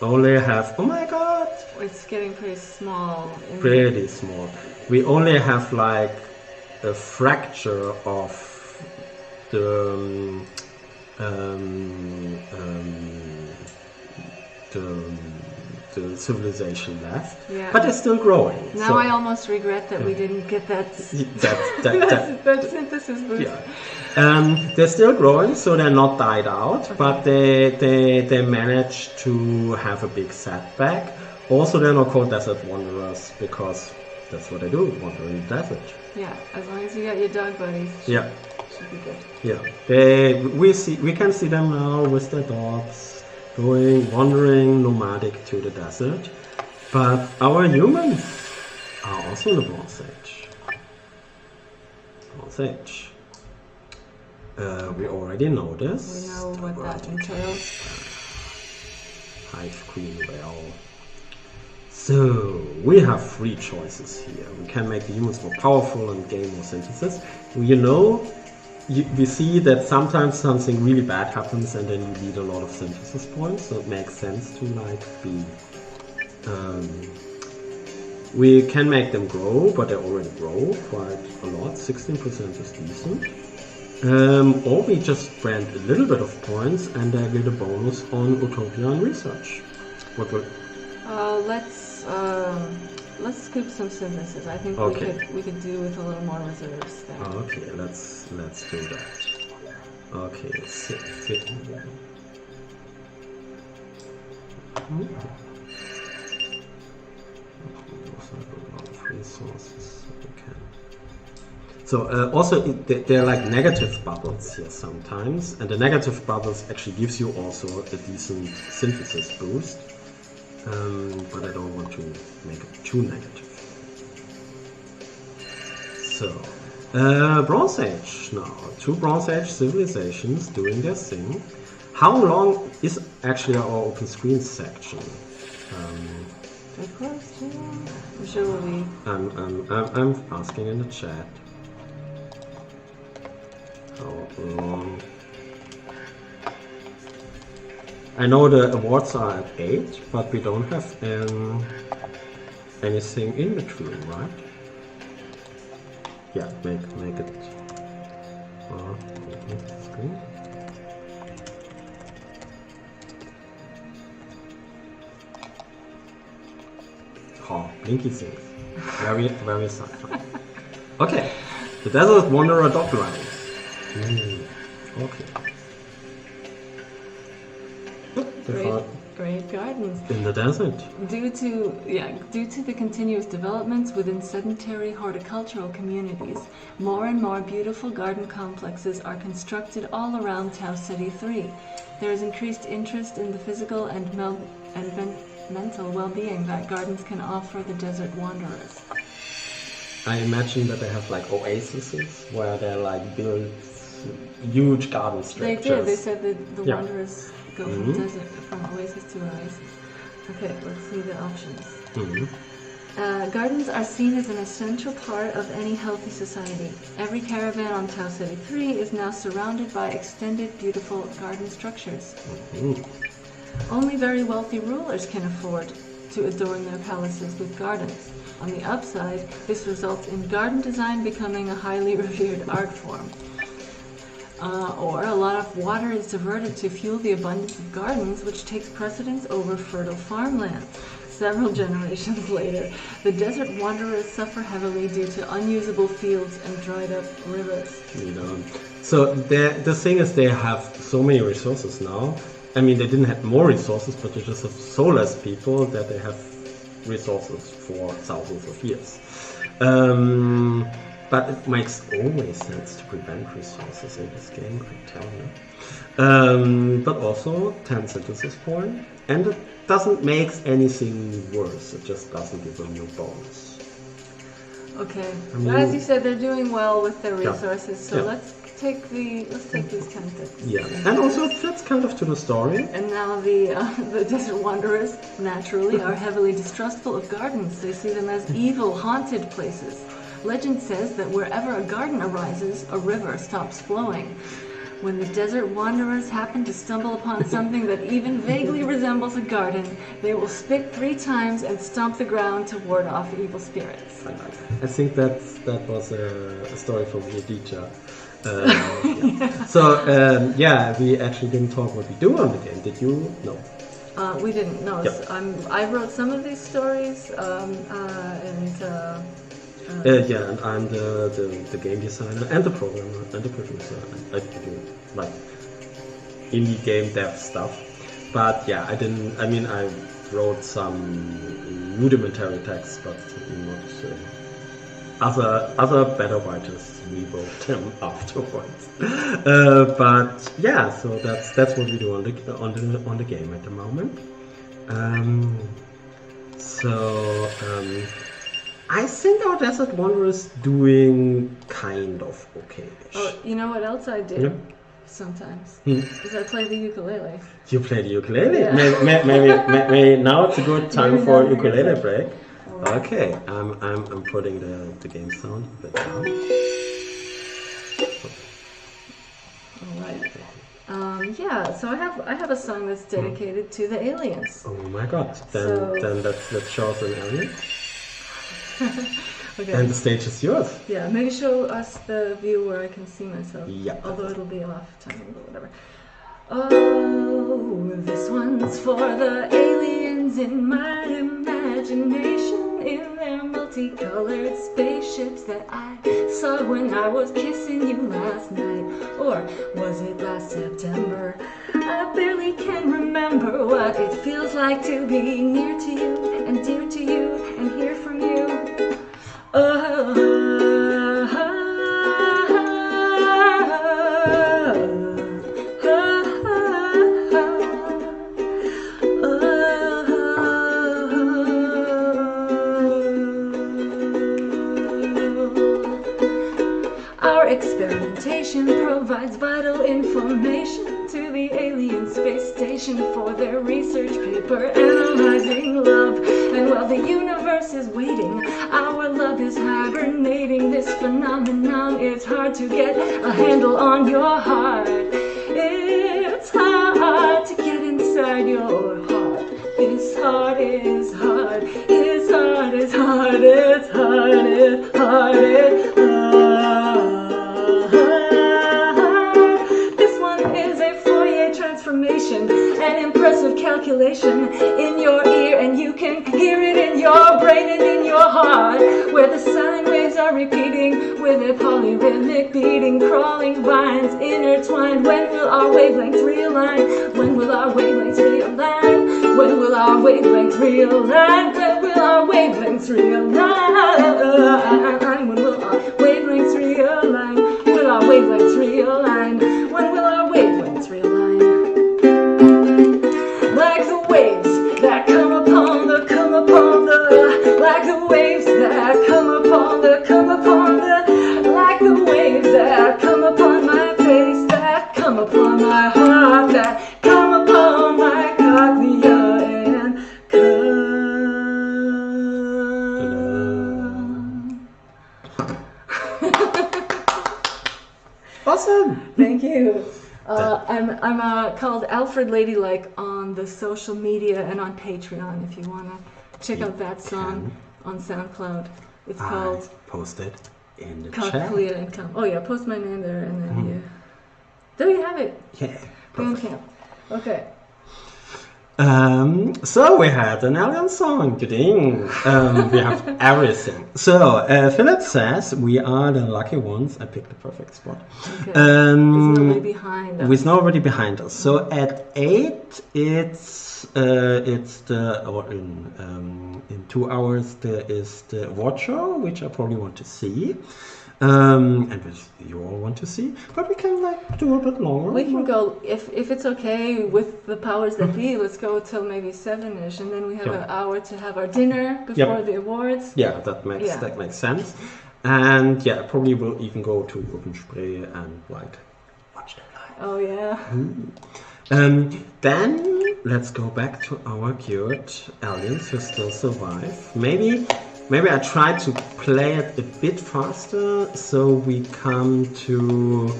only have, oh my god, it's getting pretty small. Pretty small. We only have like a fracture of the civilization left, yeah. But they're still growing. Now so, I almost regret that we didn't get that synthesis boost. Yeah. They're still growing, so they're not died out, okay. But they managed to have a big setback. Also, they're not called desert wanderers, because that's what they do, wander in the desert. Yeah, as long as you got your dog buddies. Yeah. Should be good. Yeah. We can see them now with their dogs, wandering nomadic to the desert. But our humans are also in the Bronze Age. We already know this. We know what that entails. Hive Queen Bell. So, we have three choices here. We can make the humans more powerful and gain more synthesis. We see that sometimes something really bad happens and then you need a lot of synthesis points, so it makes sense to like be... we can make them grow, but they already grow quite a lot. 16% is decent. Or we just spend a little bit of points and they get a bonus on Utopia and research. What would... let's scoop some synthesis. I think we could do with a little more reserves there. Okay, let's do that. Okay, fit. Resources we can. So also there are like negative bubbles here sometimes, and the negative bubbles actually gives you also a decent synthesis boost. But I don't want to make it too negative. So, Bronze Age now. 2 Bronze Age civilizations doing their thing. How long is actually our open screen section? Good question. I'm sure we'll be... I'm asking in the chat. How long? I know the awards are at 8, but we don't have anything in between, right? Yeah, make it. Screen. Oh, blinky things. Very sci-fi. Okay, the Desert Wanderer Doglines. Okay. Great gardens. In the desert. Due to the continuous developments within sedentary horticultural communities, more and more beautiful garden complexes are constructed all around Tau City 3. There is increased interest in the physical and mental well-being that gardens can offer the desert wanderers. I imagine that they have like oases where they like build huge garden structures. They did. They said that the wanderers go from desert, from oasis to oasis. Okay, let's see the options. Gardens are seen as an essential part of any healthy society. Every caravan on Tau City 3 is now surrounded by extended, beautiful garden structures. Only very wealthy rulers can afford to adorn their palaces with gardens. On the upside, this results in garden design becoming a highly revered art form. Or a lot of water is diverted to fuel the abundance of gardens, which takes precedence over fertile farmland. Several generations later, the desert wanderers suffer heavily due to unusable fields and dried up rivers. So the thing is, they have so many resources now. I mean, they didn't have more resources, but they just have so less people that they have resources for thousands of years. But it makes always sense to prevent resources in this game, I tell you. But also 10 synthesis point, and it doesn't make anything worse. It just doesn't give a new bonus. Okay, as you said, they're doing well with their resources. So let's take these 10 ticks. Yeah, and also it fits kind of to the story. And now the desert wanderers naturally are heavily distrustful of gardens. They see them as evil, haunted places. Legend says that wherever a garden arises, a river stops flowing. When the desert wanderers happen to stumble upon something that even vaguely resembles a garden, they will spit 3 times and stomp the ground to ward off evil spirits. I think that was a story from Yedija. So, we actually didn't talk what we do on the game. Did you? No. We didn't, no. Yep. I wrote some of these stories, and I'm the game designer and the programmer and the producer. I do like indie game dev stuff. But yeah, I wrote some rudimentary text, but not other better writers rewrote them afterwards. But yeah, so that's what we do on the game at the moment. I think our Desert Wanderer is doing kind of okay. Oh, you know what else I do? Yep. Sometimes. Is I play the ukulele. You play the ukulele? Yeah. Maybe now it's a good time for a ukulele break. Right. Okay, I'm putting the game sound a bit down. Alright. So I have a song that's dedicated to the aliens. Oh my god. Then let's show us an alien. Okay. And the stage is yours. Yeah, maybe show us the view where I can see myself. Yeah. Although it'll be off time, but whatever. Oh, this one's for the aliens in my imagination. in their multicolored spaceships that I saw when I was kissing you last night. Or was it last September? I barely can remember what it feels like to be near to you and dear to you and hear from you. Our experimentation provides vital information to the alien space station for their research paper analyzing love. And while the universe is waiting, our love is hibernating. This phenomenon, it's hard to get a handle on your heart. It's hard to get inside your heart. This heart is hard. It's hard, it's hard, it's hard, it's hard, it's hard. This one is a Fourier transformation, an impressive calculation in your ear, and you can hear it in your brain and in your heart, where the sine waves are repeating with a polyrhythmic beating, crawling vines intertwined. When will our wavelengths realign? When will our wavelengths realign? When will our wavelengths realign? When will our wavelengths realign? When will our wavelengths realign? Will our wavelengths realign? When will our wavelengths realign? Like the waves that come upon the, like the waves that come upon the, like the waves that come upon my face, that come upon my heart, that come upon my cochlea and Awesome! Thank you. I'm called Alfred Ladylike on the social media and on Patreon if you want to check out that song on SoundCloud. It's called Post it in the Cochlea chat. and Come. Oh yeah, post my name there and then there you have it. Yeah, perfect. Bandcamp. Okay. So we had an alien song today. We have everything. So Philip says we are the lucky ones. I picked the perfect spot. Okay. There's nobody behind us. With nobody behind us. So at 8, it's the or in 2 hours there is the Watcher, which I probably want to see. And which you all want to see, but we can do a bit longer. We can go if it's okay with the powers that be. Let's go till maybe 7ish, and then we have an hour to have our dinner before the awards. Yeah, that makes sense. And yeah, probably we'll even go to Open Spree and watch that live. Oh yeah. Then let's go back to our cured aliens who still survive. Maybe I try to play it a bit faster so we come to,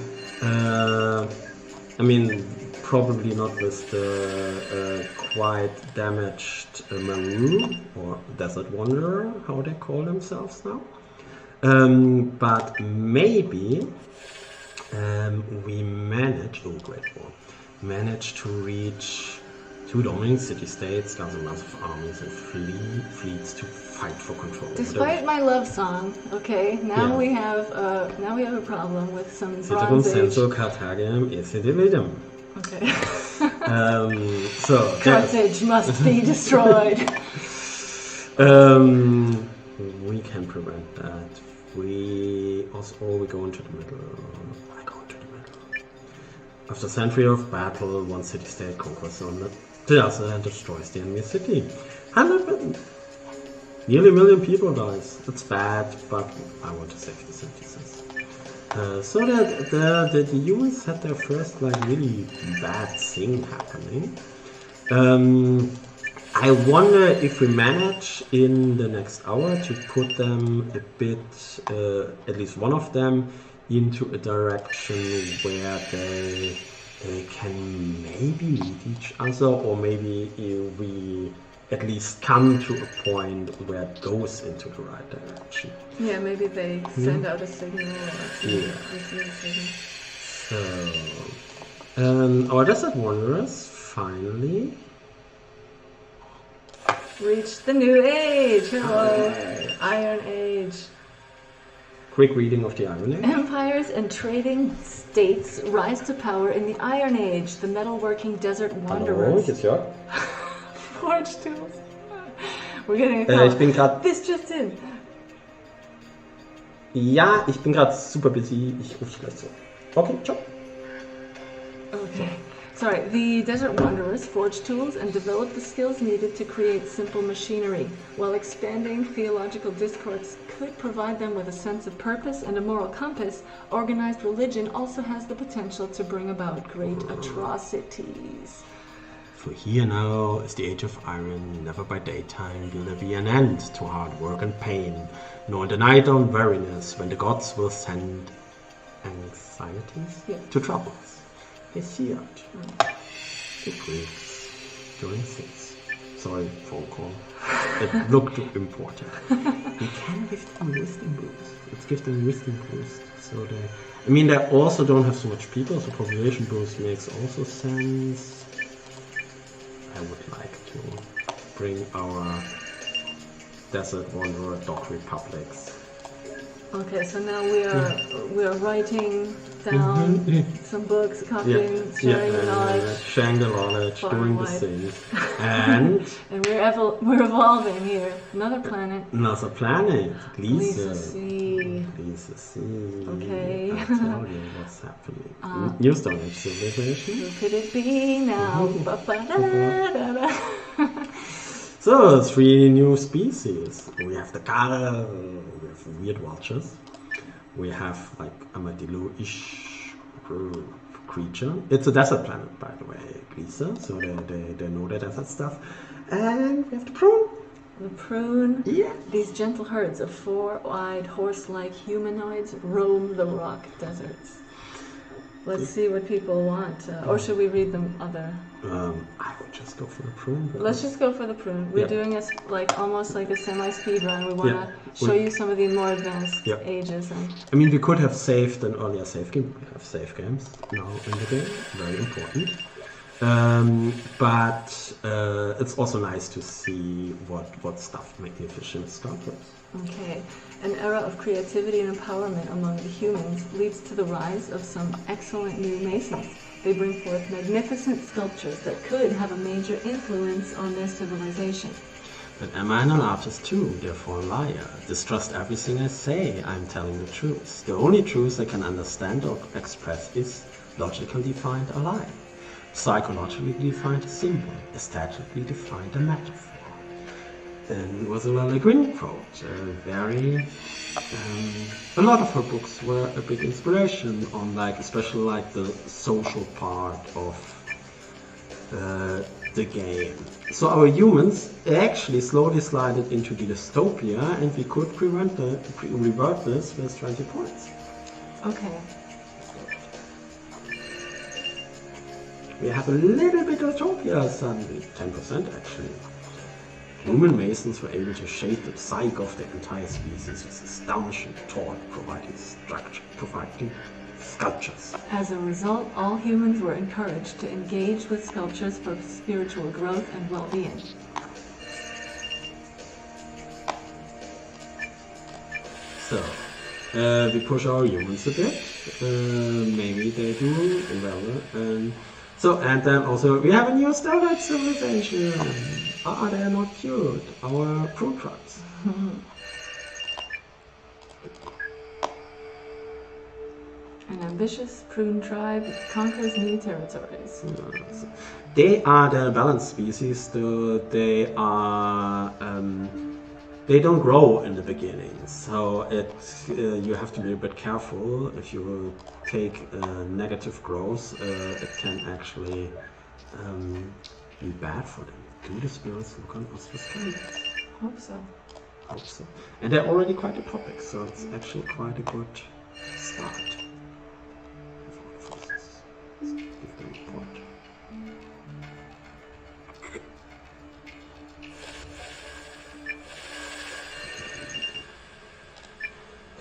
probably not with the quite damaged Maru or Desert Wanderer, how they call themselves now. But maybe we manage to reach 2 dominating city-states, gather massive armies and fleets to fight for control. Despite my love song, okay, now we have a problem with some Citadel Bronze Age. Senso Carthaginem Ecedividum. Okay. So Carthage must be destroyed. We can prevent that. We go into the middle. I go into the middle. After a century of battle, one city-state conquers the other and destroys the enemy city. 100 nearly a million people dies. It's bad, but I want to save the citizens. So that the US had their first really bad thing happening. I wonder if we manage in the next hour to put them a bit, at least one of them, into a direction where they can maybe meet each other, or maybe we at least come to a point where it goes into the right direction. Yeah, maybe they send out a signal. So, our Desert Wanderers finally reached the new age. Hello. Iron Age. Quick reading of the Iron Age. Empires and trading states rise to power in the Iron Age. The metalworking desert Hallo, wanderers. geht's ja? Forge tools. We're getting a Ich call. bin gerade. This just in. Ja, ich bin gerade super busy. Ich rufe dich gleich zurück. Okay, ciao. Okay. Sorry, the desert wanderers forged tools and developed the skills needed to create simple machinery. While expanding theological discourse could provide them with a sense of purpose and a moral compass, organized religion also has the potential to bring about great atrocities. For here now is the age of iron, never by daytime will there be an end to hard work and pain, nor in the night on weariness, when the gods will send anxieties to trouble us. Hesiod, the Greeks, during things. Sorry, phone call. It looked important. We can give them wisdom boost. Let's give them wisdom boost. So they also don't have so much people, so population boost makes also sense. I would like to bring our desert wanderer dog republics. Okay, so now we are writing down some books, copying, sharing the knowledge. Sharing the knowledge, doing the things. And we're evolving here. Another planet. Another planet. Lisa C. Lisa C. Okay. I'll tell you what's happening. New Stone Age civilization. Who could it be now? So, 3 new species. We have the Gara, we have weird vultures. We have like armadillo-ish creature. It's a desert planet, by the way, Glisa, so they know the desert stuff. And we have the prune. The prune. Yeah. These gentle herds of 4-eyed, horse-like humanoids roam the rock deserts. Let's see what people want. Or should we read them other? I would just go for the prune. Let's just go for the prune. We're doing almost like a semi-speed run. We want to show you some of the more advanced ages. I mean, we could have saved an earlier save game. We have save games now in the game. Very important. But it's also nice to see what stuff magnificent sculptures. Okay. An era of creativity and empowerment among the humans leads to the rise of some excellent new masons. They bring forth magnificent sculptures that could have a major influence on their civilization. But am I an artist too, therefore a liar? Distrust everything I say, I'm telling the truth. The only truth I can understand or express is logically defined a lie, psychologically defined a symbol, aesthetically defined a metaphor. And Ursula Le Guin quote, a lot of her books were a big inspiration on especially the social part of the game. So our humans actually slowly slided into the dystopia, and we could revert this with 20 points. Okay. We have a little bit of utopia suddenly, 10% actually. Human masons were able to shape the psyche of the entire species with astonishing thought, providing sculptures. As a result, all humans were encouraged to engage with sculptures for spiritual growth and well-being. So, we push our humans a bit. Maybe they do well. And then also we have a new starlight civilization. Ah, they are not cute. Our prune tribes. An ambitious prune tribe conquers new territories. They are the balanced species. They are. They don't grow in the beginning, so you have to be a bit careful. If you take negative growth, it can actually be bad for them. Do the spirits look on us with kindness? Hope so. Hope so. And they're already quite a topic, so it's actually quite a good start. Give them a point.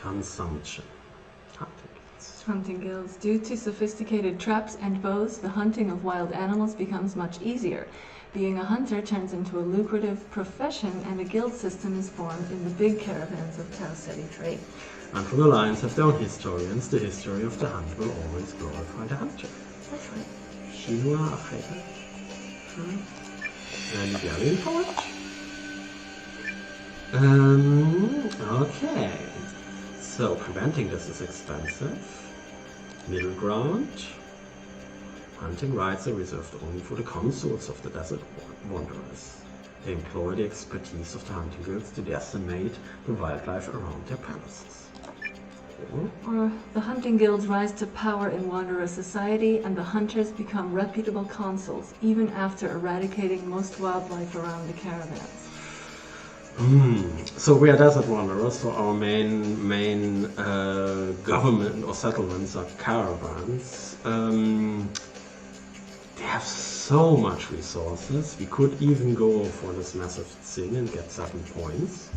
Consumption. Hunting guilds. Due to sophisticated traps and bows, the hunting of wild animals becomes much easier. Being a hunter turns into a lucrative profession, and a guild system is formed in the big caravans of Tau Ceti trade. And for the lions have their own historians, the history of the hunt will always glorify the hunter. That's right. Chinois Africa. And very important. Okay. So preventing this is expensive. Middle ground. Hunting rights are reserved only for the consuls of the desert wanderers. They employ the expertise of the hunting guilds to decimate the wildlife around their palaces. Or the hunting guilds rise to power in wanderer society, and the hunters become reputable consuls, even after eradicating most wildlife around the caravans. So we are desert wanderers, so our main government or settlements are caravans. They have so much resources. We could even go for this massive thing and get 7 points.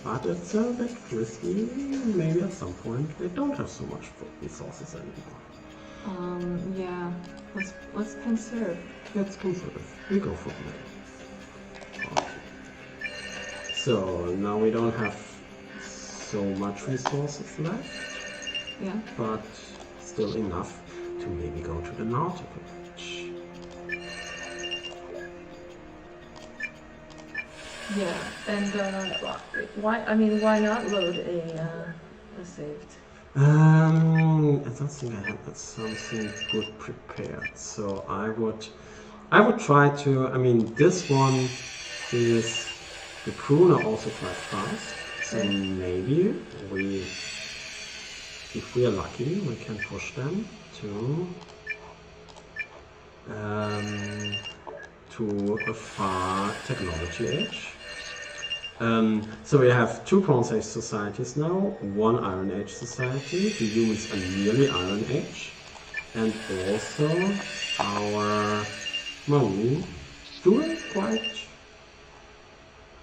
But it's a bit risky. Maybe at some point they don't have so much resources anymore. Yeah. Let's conserve. Let's conserve. We go for it. Okay. So now we don't have so much resources left. Yeah. But still enough to maybe go to the nautical age. Yeah, and why not load a saved? I don't think I had something good prepared, so I would try to. I mean, this one is the prune are also quite fast, so maybe if we are lucky, we can push them to a far technology age. So we have 2 Bronze Age societies now, 1 Iron Age society. The humans are nearly Iron Age, and also our Maroon doing quite.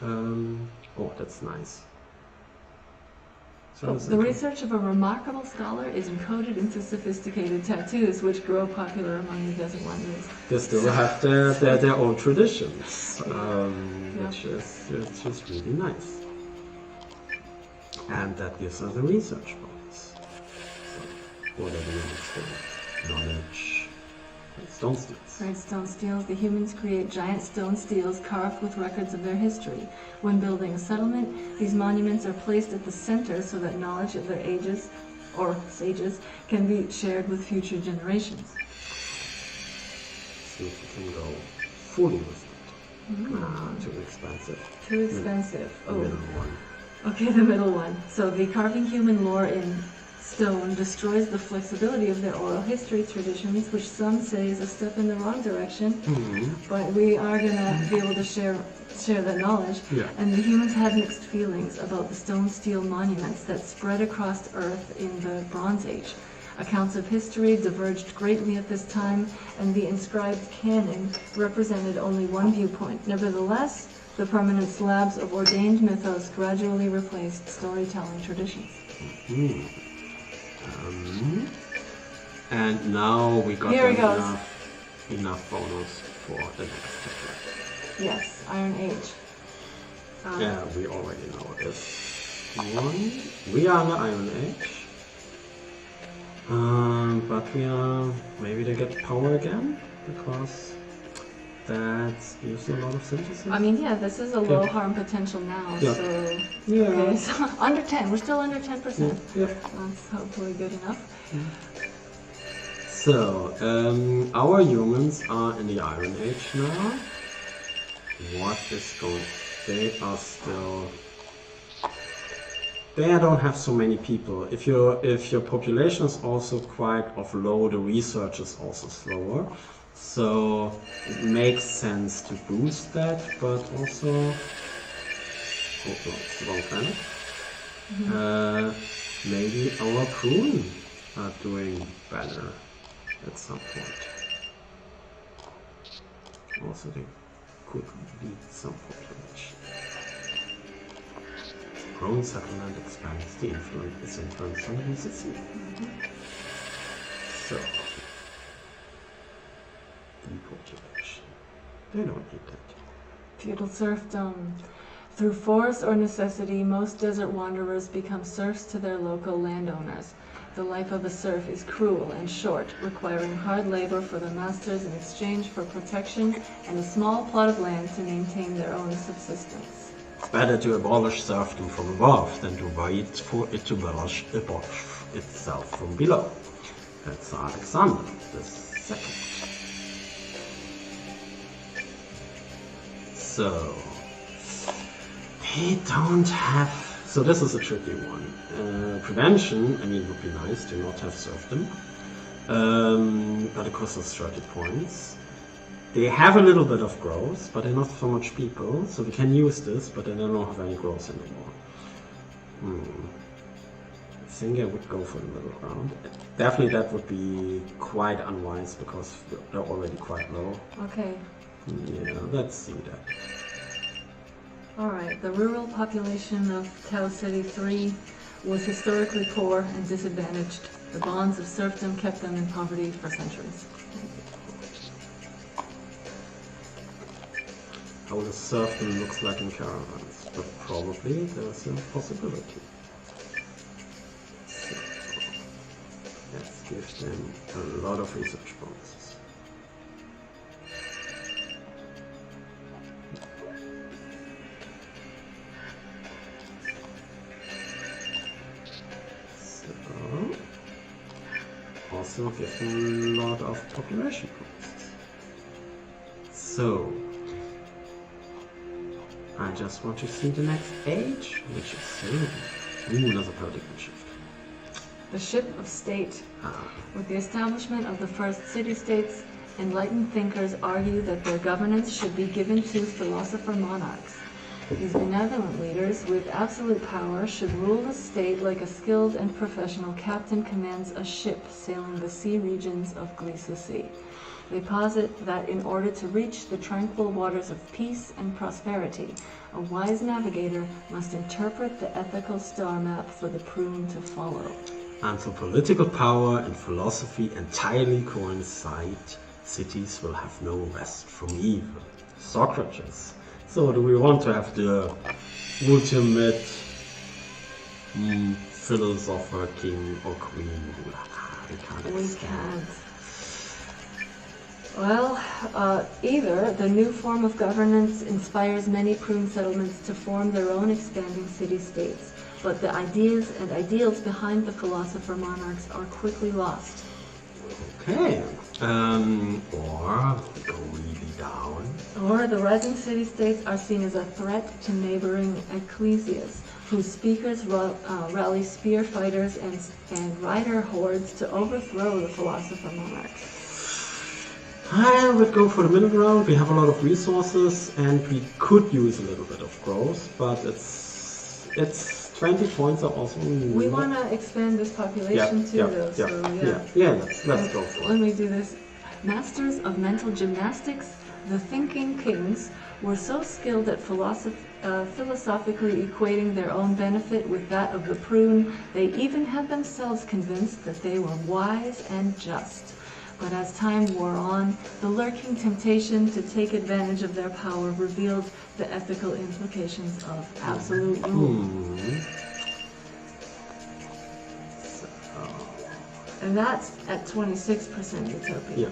Oh, that's nice. So the research of a remarkable scholar is encoded into sophisticated tattoos, which grow popular among the desert wanderers. They still have their own traditions, which is really nice. And that gives us a research bonus. So, whatever you understand. Knowledge. Stone steels. Right, stone steels. The humans create giant stone steels carved with records of their history. When building a settlement, these monuments are placed at the center so that knowledge of their ages, or sages, can be shared with future generations. See if we can go fully with it. Too expensive. Too expensive. The middle one. Okay, the middle one. So the carving human lore in stone destroys the flexibility of their oral history traditions, which some say is a step in the wrong direction. But we are going to be able to share that knowledge. Yeah. And the humans had mixed feelings about the stone steel monuments that spread across Earth in the Bronze Age. Accounts of history diverged greatly at this time, and the inscribed canon represented only one viewpoint. Nevertheless, the permanent slabs of ordained mythos gradually replaced storytelling traditions. And now we got enough bonus for the next chapter. Yes, Iron Age. Yeah, we already know this one. We are in the Iron Age. But maybe they get power again, because that's using a lot of synthesis. I mean, yeah, this is a low harm potential now, Yeah. so... Yeah. Okay, so under 10, we're still under 10%. Yeah. That's hopefully good enough. So, our humans are in the Iron Age now. What is going... They are still... They don't have so many people. If your population is also quite of low, the research is also slower. So it makes sense to boost that, but also... Oh, no, it's the wrong planet. Maybe our prune are doing better at some point. Also they could beat some population. growing settlement expands the influence on the UCC. So, depopulation. They don't need that. Feudal serfdom. Through force or necessity, most desert wanderers become serfs to their local landowners. The life of a serf is cruel and short, requiring hard labor for the masters in exchange for protection and a small plot of land to maintain their own subsistence. It's better to abolish serfdom from above than to wait for it to abolish itself from below. That's Alexander the Second. So, they don't have... So this is a tricky one. Prevention, I mean, it would be nice to not have serfdom, but it costs us 30 points. They have a little bit of growth, but they're not so much people, so we can use this, but then they don't have any growth anymore. I think I would go for the middle ground. Definitely that would be quite unwise, because they're already quite low. Okay. Yeah, let's see that. Alright, the rural population of Tau City 3 was historically poor and disadvantaged. The bonds of serfdom kept them in poverty for centuries. How the serfdom looks like in caravans, but probably there's a possibility. So, let's give them a lot of research bonuses. Also give them a lot of population bonuses. So, I just want to see the next age, which is soon. Ooh, another paradigm shift. The ship of state. With the establishment of the first city-states, enlightened thinkers argue that their governance should be given to philosopher monarchs. These benevolent leaders with absolute power should rule the state like a skilled and professional captain commands a ship sailing the sea regions of Gliese Sea. They posit that in order to reach the tranquil waters of peace and prosperity, a wise navigator must interpret the ethical star map for the prune to follow. Until political power and philosophy entirely coincide, cities will have no rest from evil. Socrates. So do we want to have the ultimate philosopher, king or queen? We can't. Well, either the new form of governance inspires many prune settlements to form their own expanding city-states, but the ideas and ideals behind the philosopher monarchs are quickly lost. Okay, or go really down. Or the rising city-states are seen as a threat to neighboring ecclesias, whose speakers rally spear fighters and rider hordes to overthrow the philosopher monarchs. I would go for the middle ground. We have a lot of resources and we could use a little bit of growth, but it's 20 points are also... We want to expand this population let's go for it. Let me do this. Masters of mental gymnastics, the thinking kings were so skilled at philosophically equating their own benefit with that of the prune, they even had themselves convinced that they were wise and just. But as time wore on, the lurking temptation to take advantage of their power revealed the ethical implications of absolute rule. And that's at 26% utopia.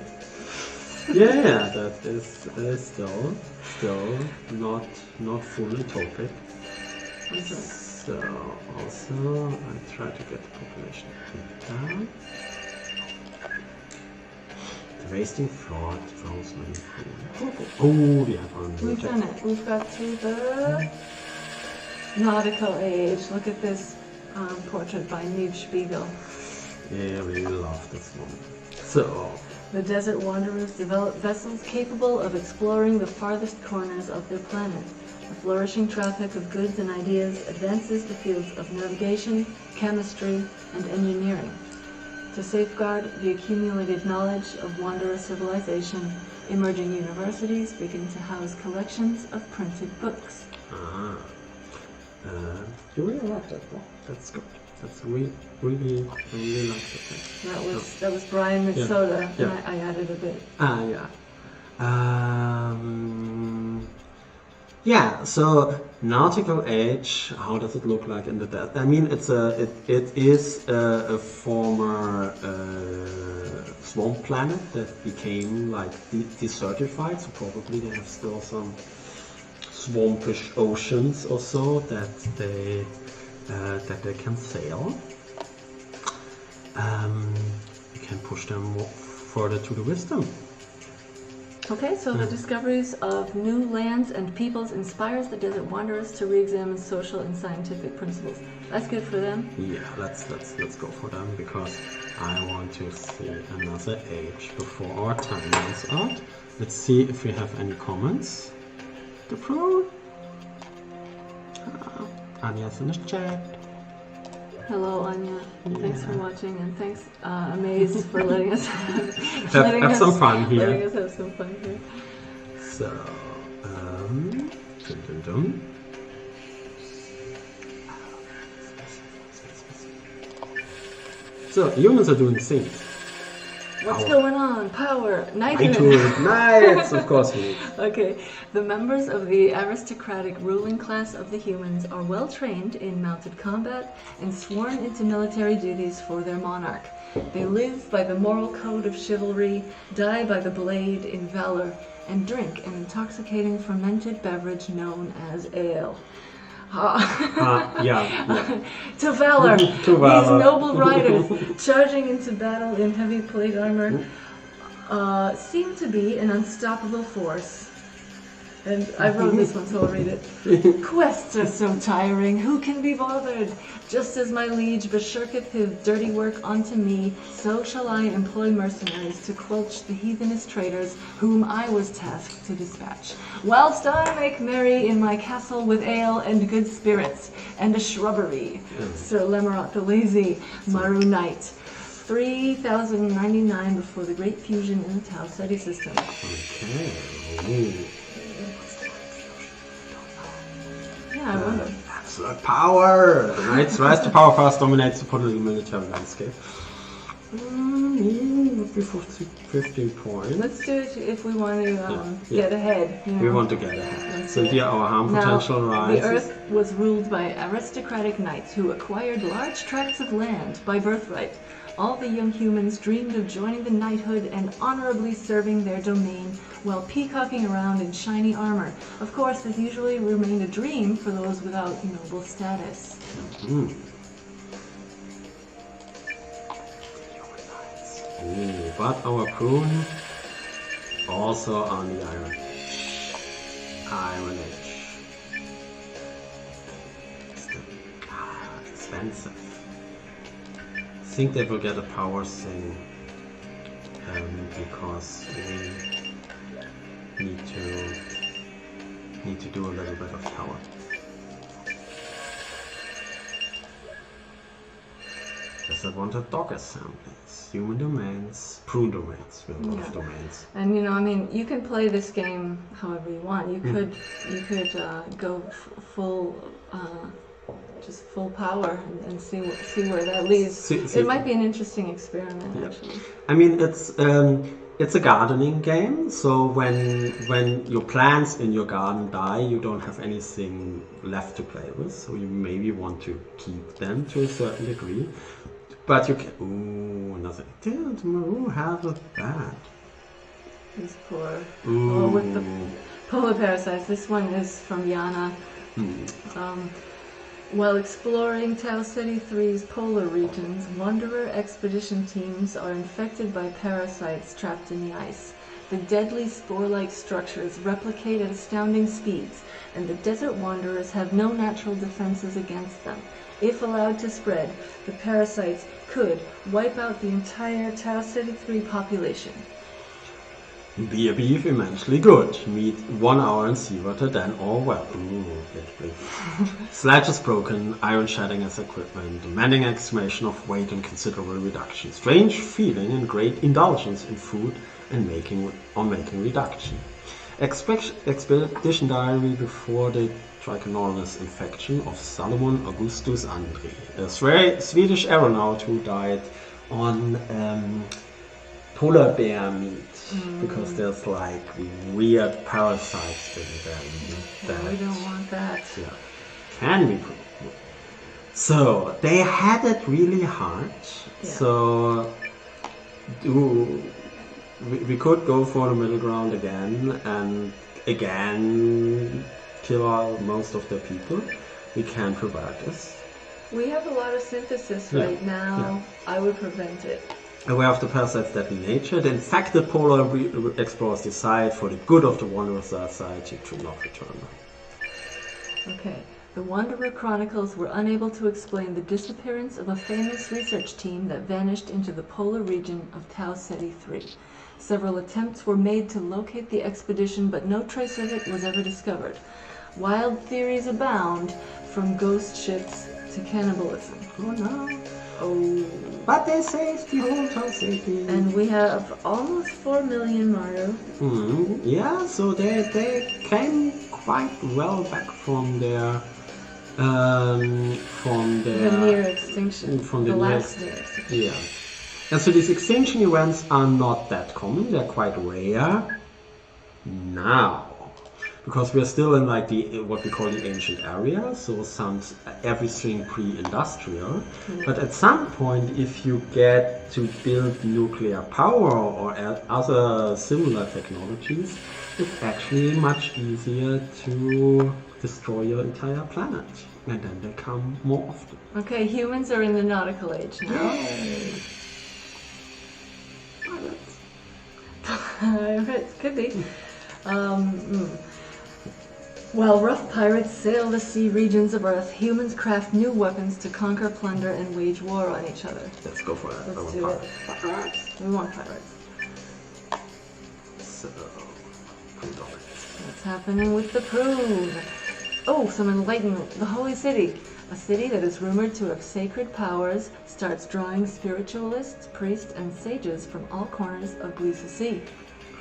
Yeah, that is still not fully utopic. So also I try to get the population down. The wasting fraud throws many food. Oh, we have one. We've done it. We've got to the nautical age. Look at this portrait by Neve Spiegel. Yeah, we love this one. So, the desert wanderers develop vessels capable of exploring the farthest corners of their planet. The flourishing traffic of goods and ideas advances the fields of navigation, chemistry, and engineering. To safeguard the accumulated knowledge of wanderer civilization, emerging universities begin to house collections of printed books. You really liked it. Oh, that's good. That's really liked it. That was Brian Minnesota, Yeah. and I added a bit. Yeah. Yeah, so nautical age, how does it look like in the desert? I mean, it is a former swamp planet that became like desertified, so probably they have still some swampish oceans or so that they can sail. You can push them more further to the wisdom. Okay, so the discoveries of new lands and peoples inspires the desert wanderers to re-examine social and scientific principles. That's good for them. Yeah, let's go for them because I want to see another age before our time runs out. Let's see if we have any comments. The pro. Anya's in the chat. Hello, Anya. Thanks for watching, and thanks, Amaze, for letting us have some fun here. Letting us have some fun here. So, dum. So, humans are doing things. What's going on? Power, knighthood. Knights, of course we need. Okay, the members of the aristocratic ruling class of the humans are well trained in mounted combat and sworn into military duties for their monarch. They live by the moral code of chivalry, die by the blade in valor, and drink an intoxicating fermented beverage known as ale. To valor. These noble riders, charging into battle in heavy plate armor, seem to be an unstoppable force. And I wrote this one, so I'll read it. Quests are so tiring, who can be bothered? Just as my liege beshirketh his dirty work unto me, so shall I employ mercenaries to quench the heathenist traitors whom I was tasked to dispatch. Whilst I make merry in my castle with ale and good spirits, and a shrubbery. Sir Lemerot the Lazy, Maru Knight. 3099 before the Great Fusion in the Tau Ceti system. Okay. Yeah, I wonder. Absolute power! The Knights rise to power fast, dominates the political military landscape. Would be 15 points. Let's do it if we want to get ahead. You know? We want to get ahead. So here our harm potential rises. The Earth was ruled by aristocratic knights who acquired large tracts of land by birthright. All the young humans dreamed of joining the knighthood and honorably serving their domain while peacocking around in shiny armor. Of course, this usually remained a dream for those without noble status. But our prune also on the Iron Age. Expensive. I think they will get a power thing because we need to do a little bit of power. Does it want a dog assemblies, human domains, prune domains, we have a lot of domains. And I mean, you can play this game however you want. You could go full. Just full power and see where that leads. It might be an interesting experiment, actually. I mean, it's a gardening game, so when your plants in your garden die, you don't have anything left to play with, so you maybe want to keep them to a certain degree. But you can... Ooh, another... Didn't Maru have a bat? He's poor. Oh, with the polar parasites. This one is from Yana. While exploring Tau Ceti 3's polar regions, wanderer expedition teams are infected by parasites trapped in the ice. The deadly spore-like structures replicate at astounding speeds, and the desert wanderers have no natural defenses against them. If allowed to spread, the parasites could wipe out the entire Tau Ceti 3 population. Beer beef immensely good. Meat 1 hour in seawater, then all well. Ooh, Sledge is broken, iron shedding as equipment, demanding exclamation of weight and considerable reduction. Strange feeling and great indulgence in food and making reduction. Expedition diary before the trichomonas infection of Salomon Augustus Andri, a Swedish aeronaut who died on polar bear meat because there's like weird parasites in them. We don't want that. Yeah, can be proved. So they had it really hard. Yeah. So we could go for the middle ground again and again kill most of the people. We can provide this. We have a lot of synthesis right now. Yeah. I would prevent it. And we have the parasites that in nature. The infected polar explorers decide for the good of the Wanderer Society to not return. Okay. The Wanderer Chronicles were unable to explain the disappearance of a famous research team that vanished into the polar region of Tau Ceti III. Several attempts were made to locate the expedition, but no trace of it was ever discovered. Wild theories abound, from ghost ships to cannibalism. Oh no. Oh. But they saved the whole Tau Ceti. And we have almost 4 million Maru. Yeah, so they came quite well back from their the near extinction. From the last near extinction. Yeah. And so these extinction events are not that common, they're quite rare now. Because we're still in like the what we call the ancient area, so everything pre-industrial. But at some point, if you get to build nuclear power or other similar technologies, it's actually much easier to destroy your entire planet, and then they come more often. Okay, humans are in the nautical age now. Yay! It could be. While rough pirates sail the sea regions of Earth, humans craft new weapons to conquer, plunder, and wage war on each other. Let's go for that. Let's do it. Pirates. We want pirates. So, what's happening with the prune? Oh, some enlightenment. The Holy City. A city that is rumored to have sacred powers starts drawing spiritualists, priests, and sages from all corners of Gliese Sea.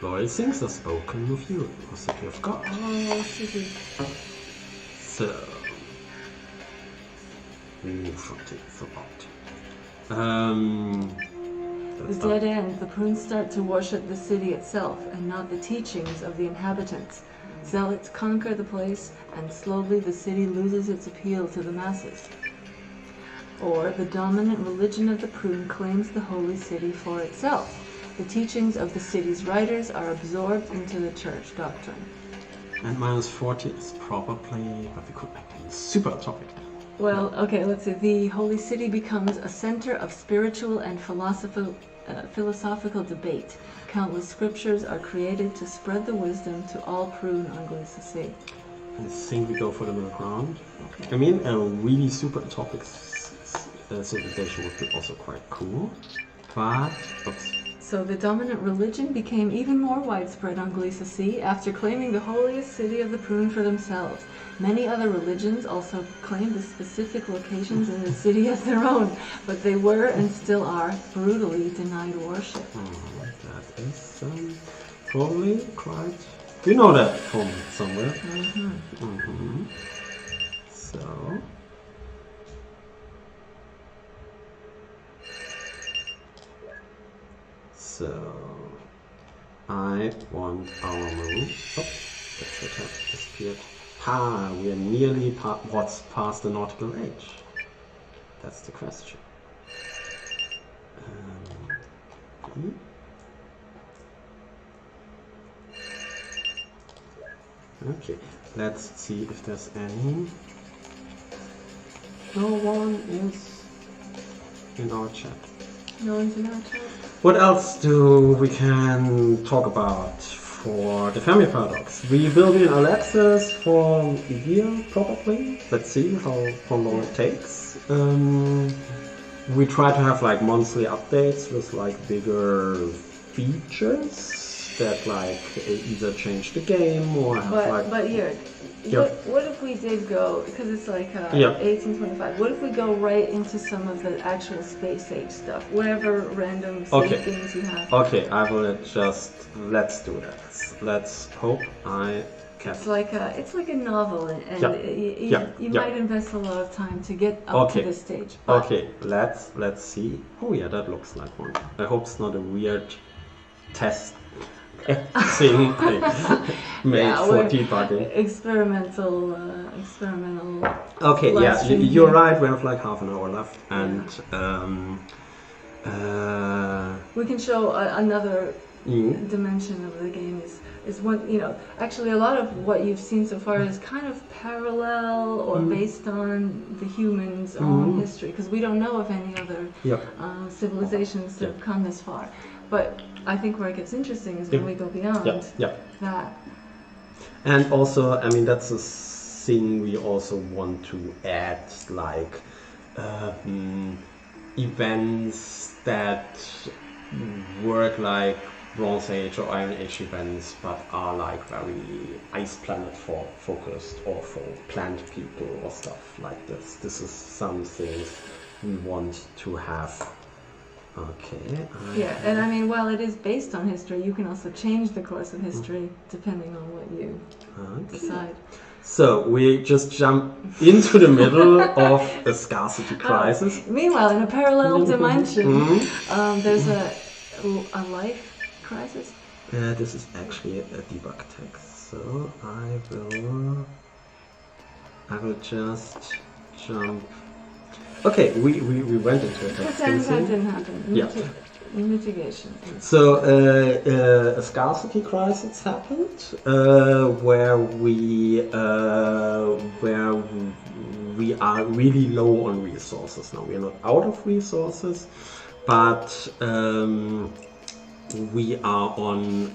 Loyal things are spoken of you, O city of God. Oh, city. So, the dead end. The prunes start to worship the city itself and not the teachings of the inhabitants. Zealots conquer the place, and slowly the city loses its appeal to the masses. Or the dominant religion of the prune claims the holy city for itself. The teachings of the city's writers are absorbed into the church doctrine. And -40 is probably, but we could make it a super topic. Well, okay, let's see. The holy city becomes a center of spiritual and philosophical debate. Countless scriptures are created to spread the wisdom to all prune on Gliese Sea. I think we go for the middle ground. Okay. I mean, a really super topic civilization would be also quite cool. But, so the dominant religion became even more widespread on Gliese Sea after claiming the holiest city of the prune for themselves. Many other religions also claimed the specific locations in the city as their own, but they were and still are brutally denied worship. That is probably quite... You know that from somewhere. So I want our move. Oh, that should have disappeared. We are nearly past the nautical age. That's the question. Okay, let's see if there's any. No one is in our chat. No one's in our chat. What else we can talk about for the Fermi Paradox? We will be in Alexis for a year, probably. Let's see how long it takes. We try to have like monthly updates with like bigger features that like either change the game or have But here, what if we did go, because it's like 1825, what if we go right into some of the actual space age stuff, whatever random things you have? Okay, I will let's do that. Let's hope I It's like a novel, and you might invest a lot of time to get up to this stage. Okay, let's see. Oh yeah, that looks like one. I hope it's not a weird test thing made for debugging. Experimental. Okay, you're right. We have like half an hour left, and we can show another dimension of the game is one, actually a lot of what you've seen so far is kind of parallel or based on the human's own history, because we don't know of any other civilizations that have come this far. But I think where it gets interesting is when we go beyond that. And also, I mean, that's a thing we also want to add, like events that work like Bronze Age or Iron Age events, but are like very ice planet focused, or for plant people or stuff like this. This is something we want to have. Okay. And I mean, while it is based on history, you can also change the course of history depending on what you decide. So we just jump into the middle of a scarcity crisis. Meanwhile, in a parallel dimension, there's a life crisis. This is actually a debug text, so I will just jump. Okay, we went into it. Pretend that didn't happen. Mitigation. So a scarcity crisis happened, where we are really low on resources now. We are not out of resources, but we are on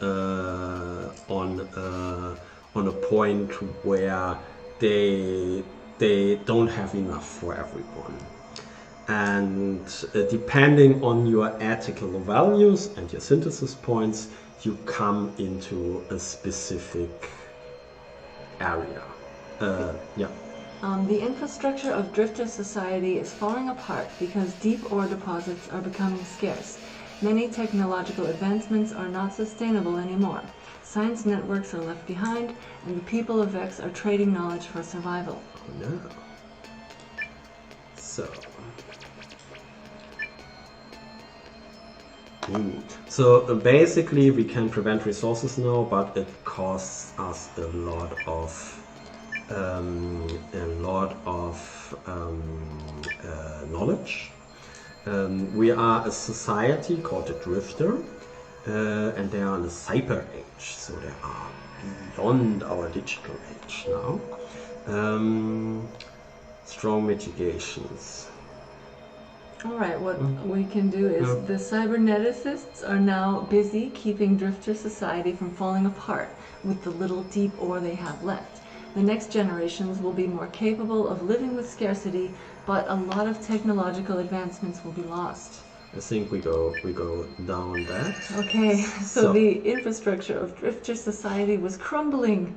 a point where they don't have enough for everyone. And depending on your ethical values and your synthesis points, you come into a specific area. The infrastructure of drifter society is falling apart because deep ore deposits are becoming scarce. Many technological advancements are not sustainable anymore. Science networks are left behind, and the people of Vex are trading knowledge for survival. Oh no. So basically we can prevent resources now, but it costs us a lot of knowledge. We are a society called the Drifter, and they are in the cyber age, so they are beyond our digital age now. Strong mitigations. Alright, what we can do is the cyberneticists are now busy keeping Drifter society from falling apart with the little deep ore they have left. The next generations will be more capable of living with scarcity, but a lot of technological advancements will be lost. I think we go down that. Okay, so the infrastructure of Drifter society was crumbling,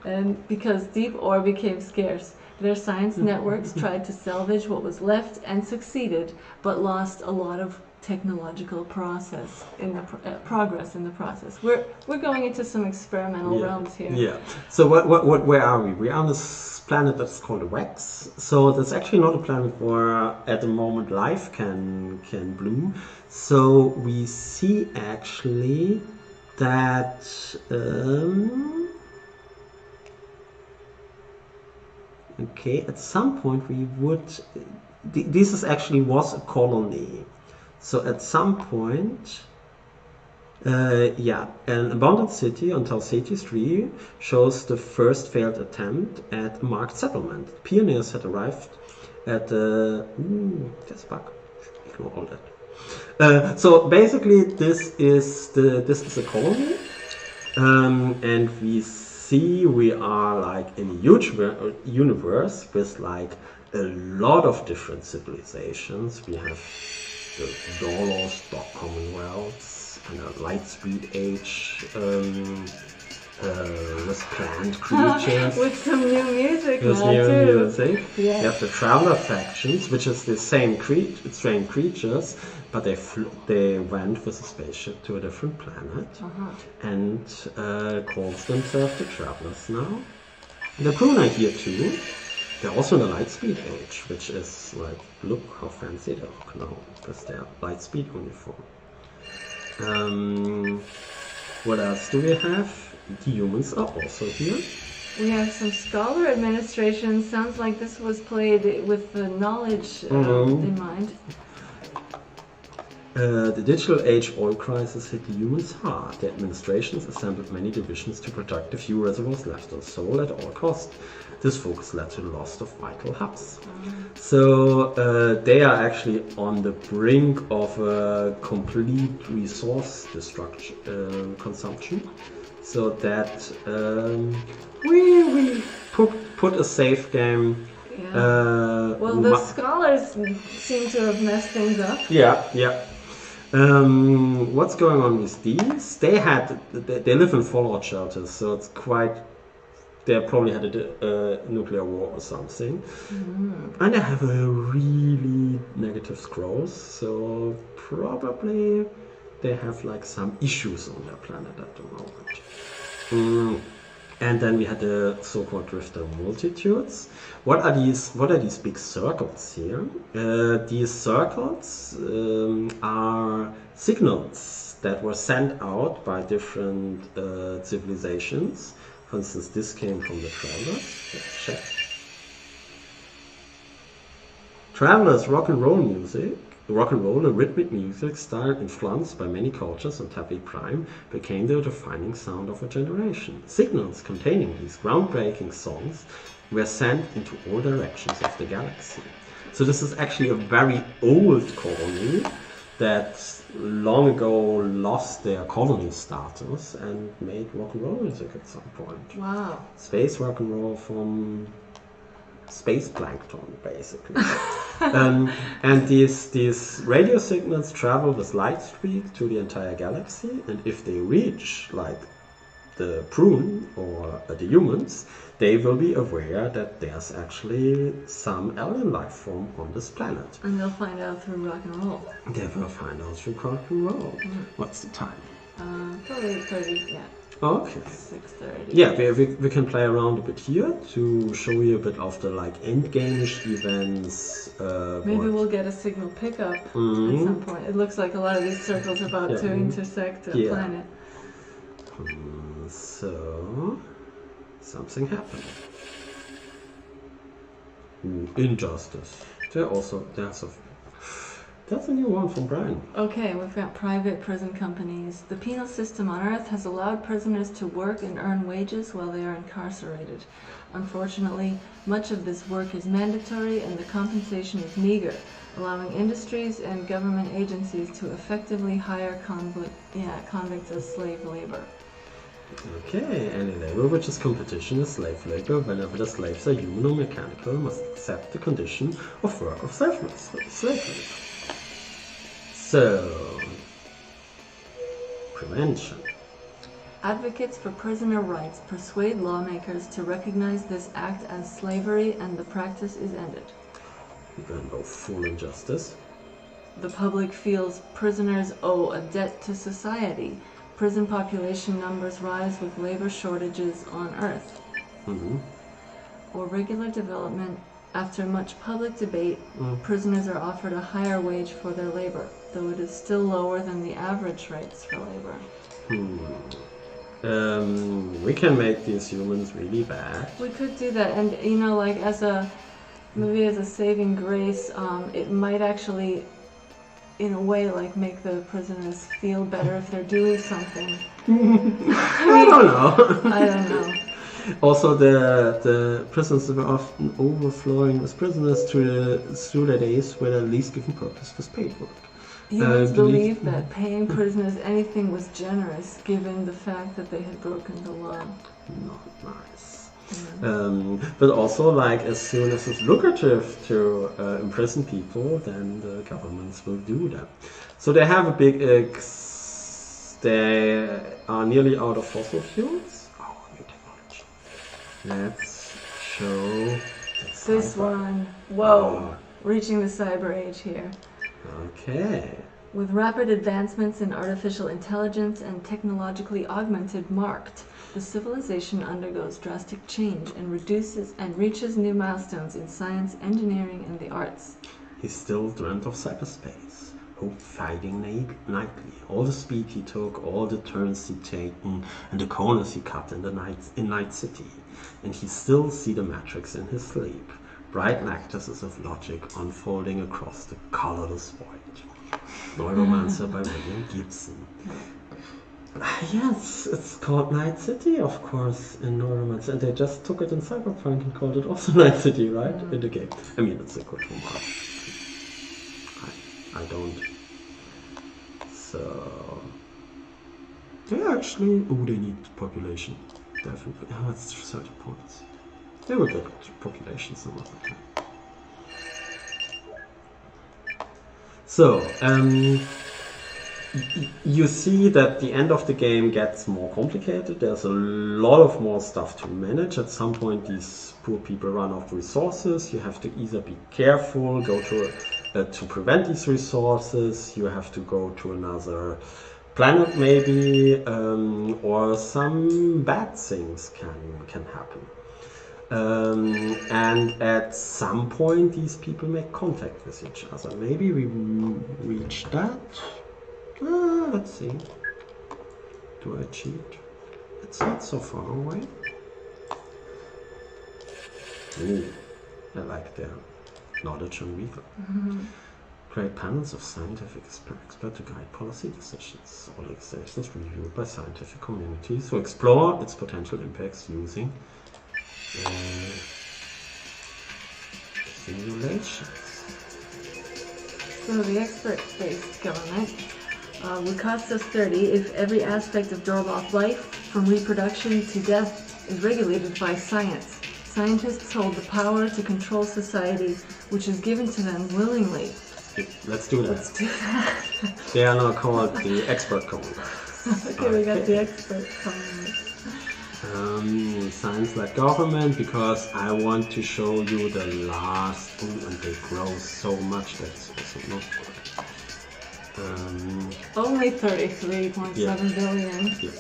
and because deep ore became scarce. Their science networks tried to salvage what was left and succeeded, but lost a lot of technological progress in the process. We're going into some experimental realms here. Yeah. So where are we? We are on this planet that's called Vex. So that's actually not a planet where at the moment life can bloom. So we see actually that. Okay, at some point we would. This is actually was a colony. So at some point, an abandoned city on Talsetis 3 shows the first failed attempt at a marked settlement. Pioneers had arrived at the. There's a bug. Ignore all that. So basically, this is a colony, and we are like in a huge universe with like a lot of different civilizations. We have the Dolos, Dog Commonwealths, and a Lightspeed Age with plant creatures. With some new music With now new too. music. Yeah. You have the traveler factions, which is the same creatures, but they went with a spaceship to a different planet and calls themselves the travelers now. The Prune are here too. They're also in the Lightspeed age, which is like, look how fancy they look now with their Lightspeed uniform. What else do we have? The humans are also here. We have some scholar administration. Sounds like this was played with the knowledge in mind. The digital age oil crisis hit the humans hard. The administrations assembled many divisions to protect the few reservoirs left of soul at all costs. This focus led to the loss of vital hubs. So they are actually on the brink of a complete resource destruction, consumption. So that we put a safe game. Yeah. Well, the scholars seem to have messed things up. Yeah. What's going on with these? They live in fallout shelters, so it's quite. They probably had a nuclear war or something, and they have a really negative scrolls. So probably they have like some issues on their planet at the moment. And then we had the so-called drifter multitudes. What are these big circles here? These circles are signals that were sent out by different civilizations. For instance, this came from the Travelers. Let's check. Travelers rock and roll music. Rock and roll, a rhythmic music style influenced by many cultures on tablet prime, became the defining sound of a generation. Signals containing these groundbreaking songs were sent into all directions of the galaxy. So this is actually a very old colony that long ago lost their colony status and made rock and roll music at some point. Wow. Space rock and roll from space plankton, basically. And these radio signals travel with light speed to the entire galaxy, and if they reach like the Prune or the humans, they will be aware that there's actually some alien life form on this planet. And they'll find out through rock and roll. They will find out through rock and roll. What's the time? Probably 8:30, yeah. Okay. 6:30. Yeah, we can play around a bit here to show you a bit of the like endgame-ish events. Maybe we'll get a signal pickup at some point. It looks like a lot of these circles are about to intersect a planet. So something happened. Injustice. That's a new one from Brian. Okay, we've got private prison companies. The penal system on Earth has allowed prisoners to work and earn wages while they are incarcerated. Unfortunately, much of this work is mandatory and the compensation is meager, allowing industries and government agencies to effectively hire convicts as slave labor. Okay, any labor which is competition is slave labor whenever the slaves are human or mechanical must accept the condition of work of slave labor. So, prevention. Advocates for prisoner rights persuade lawmakers to recognize this act as slavery and the practice is ended. Then go full injustice. The public feels prisoners owe a debt to society. Prison population numbers rise with labor shortages on Earth. Or regular development. After much public debate, prisoners are offered a higher wage for their labor, though it is still lower than the average rates for labor. We can make these humans really bad. We could do that, and you know, like as a saving grace, it might actually, in a way, like make the prisoners feel better if they're doing something. I don't know. Also, the prisons were often overflowing with prisoners through the days where the least given purpose was paid work. Humans believed that paying prisoners anything was generous, given the fact that they had broken the law. Not nice. But also, like, as soon as it's lucrative to imprison people, then the governments will do that. So they have a big they are nearly out of fossil fuels. Oh, let's show This one. Whoa! Reaching the cyber age here. Okay. With rapid advancements in artificial intelligence and technologically augmented marked, the civilization undergoes drastic change and reaches new milestones in science, engineering, and the arts. He still dreamt of cyberspace, hope fighting nightly. All the speed he took, all the turns he'd taken, and the corners he cut in Night City. And he still see the matrix in his sleep, bright lattices of logic unfolding across the colorless void. Neuromancer by William Gibson. Yes, it's called Night City, of course, in Neuromancer, and they just took it in Cyberpunk and called it also Night City, right? In the game. I mean, it's a good homage. I don't. So. Yeah, actually. Oh, they need population. Definitely. Oh, it's 30 points. They will get population some other time. So, you see that the end of the game gets more complicated. There's a lot of more stuff to manage. At some point, these poor people run out of resources. You have to either be careful, go to prevent these resources. You have to go to another planet, maybe, or some bad things can happen. And at some point, these people make contact with each other. Maybe we reach that. Let's see. Do I cheat? It's not so far away. Ooh, I like their knowledge and regal. Create panels of scientific expert to guide policy decisions. All legislations reviewed by scientific communities to explore its potential impacts using simulations. So the expert-based government would cost us 30 if every aspect of Dorloth life, from reproduction to death, is regulated by science. Scientists hold the power to control society, which is given to them willingly. Let's do that. Let's do that. They are now called the expert commonwealth. Okay, we got the expert commonwealth. Science-led government, because I want to show you the last. Oh, and they grow so much, that's also not good. Only 33.7 billion. Yeah.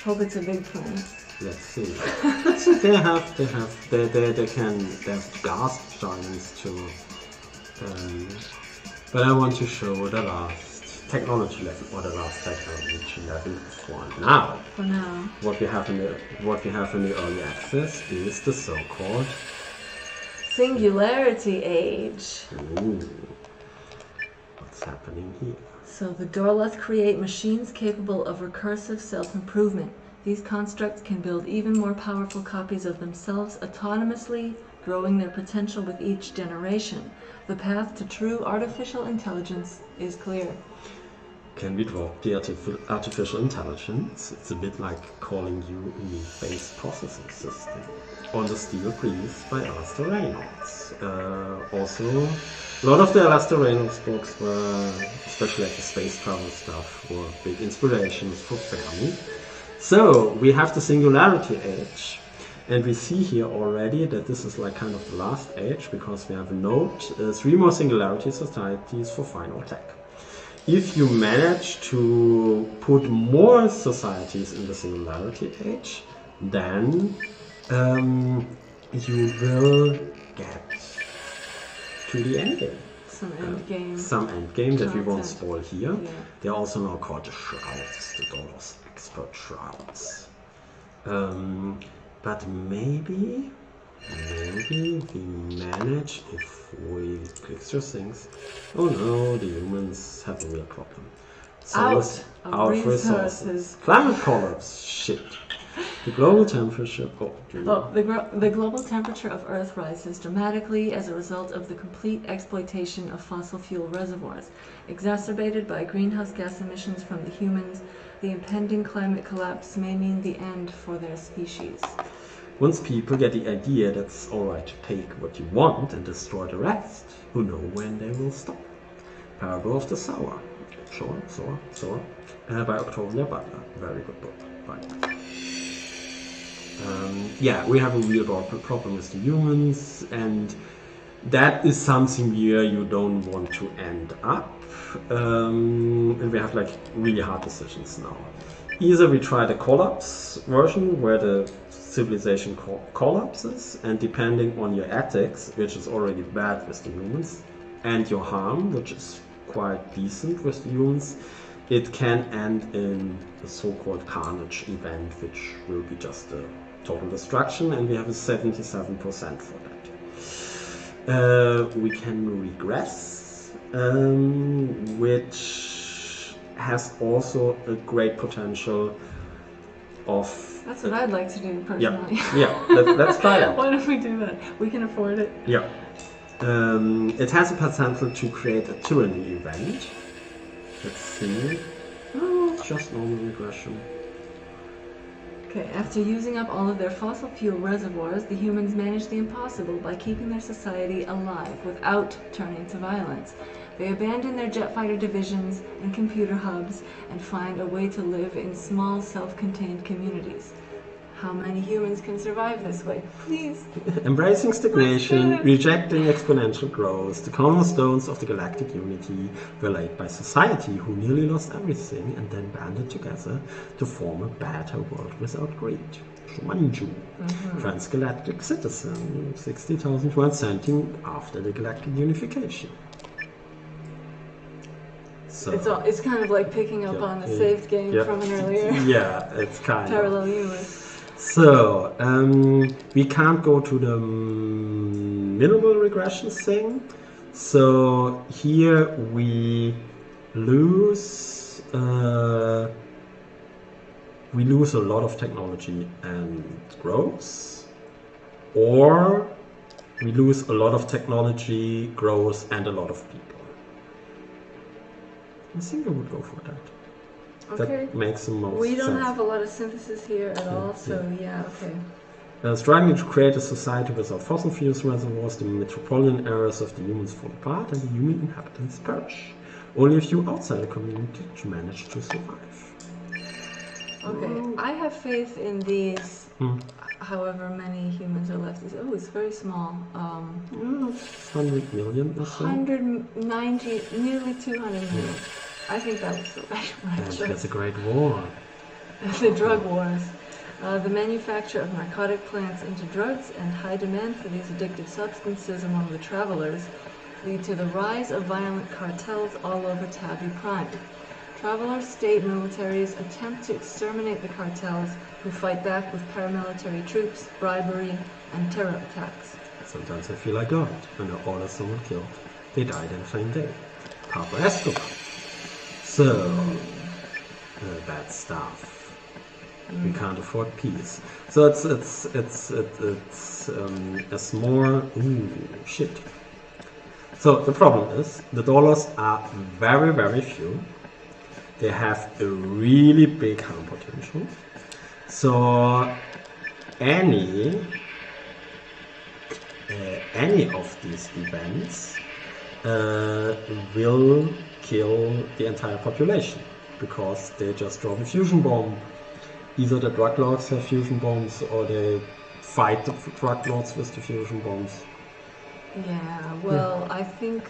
Hope it's a big plan. Let's see. they have gas giants too. But I want to show the last technology level, or the last technology level for now. For now. What we have in the early access is the so-called Singularity Age. Ooh. What's happening here? So the Dorloth create machines capable of recursive self-improvement. These constructs can build even more powerful copies of themselves autonomously, growing their potential with each generation. The path to true artificial intelligence is clear. Can we drop the artificial intelligence? It's a bit like calling you a meat-based processing system. On the Steel Brief by Alastair Reynolds. Also, a lot of the Alastair Reynolds books were, especially like the space travel stuff, were big inspirations for Fermi. So, we have the Singularity Age. And we see here already that this is like kind of the last age, because we have a note, 3 more Singularity societies for final tech. If you manage to put more societies in the Singularity Age, then you will get to the end game. Some end game. Some end game that we won't Content. spoil here. Yeah. They're also now called the Shrouds, the Dorloth expert Shrouds. But maybe we manage, if we click through things. Oh no, the humans have a real problem. Out of resources. Climate collapse. Shit. The global temperature. The global temperature of Earth rises dramatically as a result of the complete exploitation of fossil fuel reservoirs, exacerbated by greenhouse gas emissions from the humans. The impending climate collapse may mean the end for their species. Once people get the idea that it's alright to take what you want and destroy the rest, who know when they will stop. Parable of the Sower. By Octavia Butler. Very good book. Right. yeah, we have a real problem with the humans, and that is something where you don't want to end up. And we have like really hard decisions now. Either we try the collapse version where the civilization collapses, and depending on your ethics, which is already bad with the humans, and your harm, which is quite decent with the humans, it can end in a so-called carnage event, which will be just a total destruction, and we have a 77% for that. We can regress, which has also a great potential of... That's what I'd like to do personally. Yeah, let's try that. Why don't we do that? We can afford it. Yeah. It has a potential to create a tyranny event. Let's see. Oh, just normal regression. Okay, after using up all of their fossil fuel reservoirs, the humans manage the impossible by keeping their society alive without turning to violence. They abandon their jet fighter divisions and computer hubs and find a way to live in small, self-contained communities. How many humans can survive this way? Please. Embracing stagnation, rejecting exponential growth, the cornerstones of the galactic unity were laid by society, who nearly lost everything and then banded together to form a better world without greed. Shumanju, transgalactic citizen, 60,000 world sentient after the galactic unification. So, it's kind of like picking up on a saved game from an earlier it's kind parallel universe. So, we can't go to the minimal regression thing. So here we lose a lot of technology and growth, or we lose a lot of technology, growth, and a lot of people. I think I would go for that. Okay. That makes the most sense. We don't have a lot of synthesis here at all, so okay. Struggling to create a society without fossil fuels reservoirs, the metropolitan areas of the humans fall apart and the human inhabitants perish. Only a few outside the community manage to survive. Okay, I have faith in these, however many humans are left. It's very small. 100 million or so. 190, nearly 200 million. I think that was the right choice. That's a great war. The drug wars. The manufacture of narcotic plants into drugs and high demand for these addictive substances among the travelers lead to the rise of violent cartels all over Tabby Prime. Traveler state militaries attempt to exterminate the cartels, who fight back with paramilitary troops, bribery, and terror attacks. Sometimes I feel like God when I order someone killed. They died in the same day. Pablo Escobar. So, bad stuff. We can't afford peace. So it's a small shit. So the problem is the dollars are very, very few. They have a really big harm potential. So any of these events will kill the entire population, because they just drop a fusion bomb. Either the drug lords have fusion bombs, or they fight the drug lords with the fusion bombs. Yeah, well, I think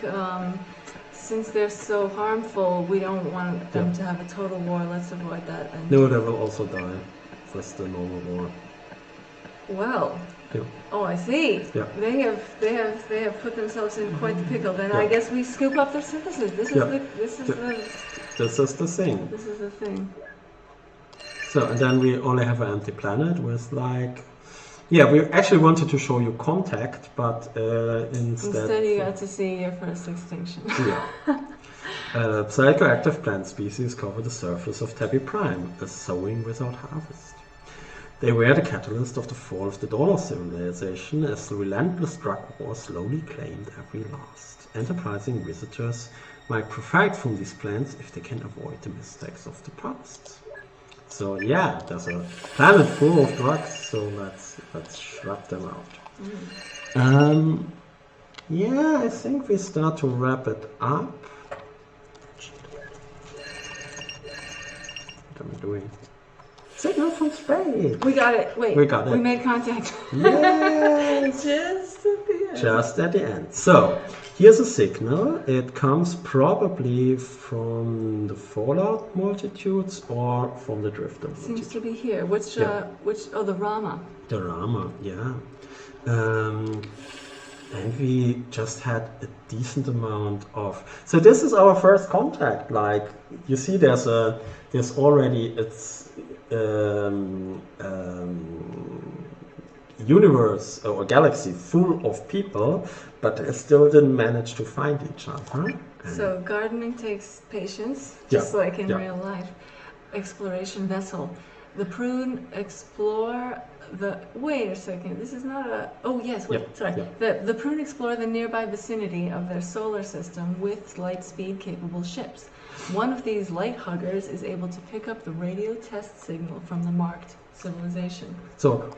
since they're so harmful, we don't want them to have a total war. Let's avoid that. And no, they will also die with the normal war. Well. Oh, I see. Yeah. They have put themselves in quite the pickle. Then I guess we scoop up their synthesis. This is the thing. This is the thing. So, and then we only have an empty planet with like... Yeah, we actually wanted to show you contact, but instead you got to see your first extinction. Psychoactive plant species cover the surface of Tabby Prime, a sowing without harvest. They were the catalyst of the fall of the dollar civilization, as the relentless drug war slowly claimed every last. Enterprising visitors might profit from these plants if they can avoid the mistakes of the past. So yeah, there's a planet full of drugs, so let's shrub them out. Yeah, I think we start to wrap it up. What am I doing? Signal from space. We got it. Wait. We got it. We made contact. Yes. Just at the end. Just at the end. So, here's a signal. It comes probably from the fallout multitudes or from the drifter multitude. Seems to be here. Which, oh, the Rama. The Rama, yeah. And we just had a decent amount of... So this is our first contact. Like, you see there's already, it's universe or galaxy full of people, but they still didn't manage to find each other. So gardening takes patience, just like in real life. Exploration vessel. The prune explore the... Wait a second, this is not a... Oh yes, wait, sorry. The prune explore the nearby vicinity of their solar system with light speed capable ships. One of these light huggers is able to pick up the radio test signal from the marked civilization. So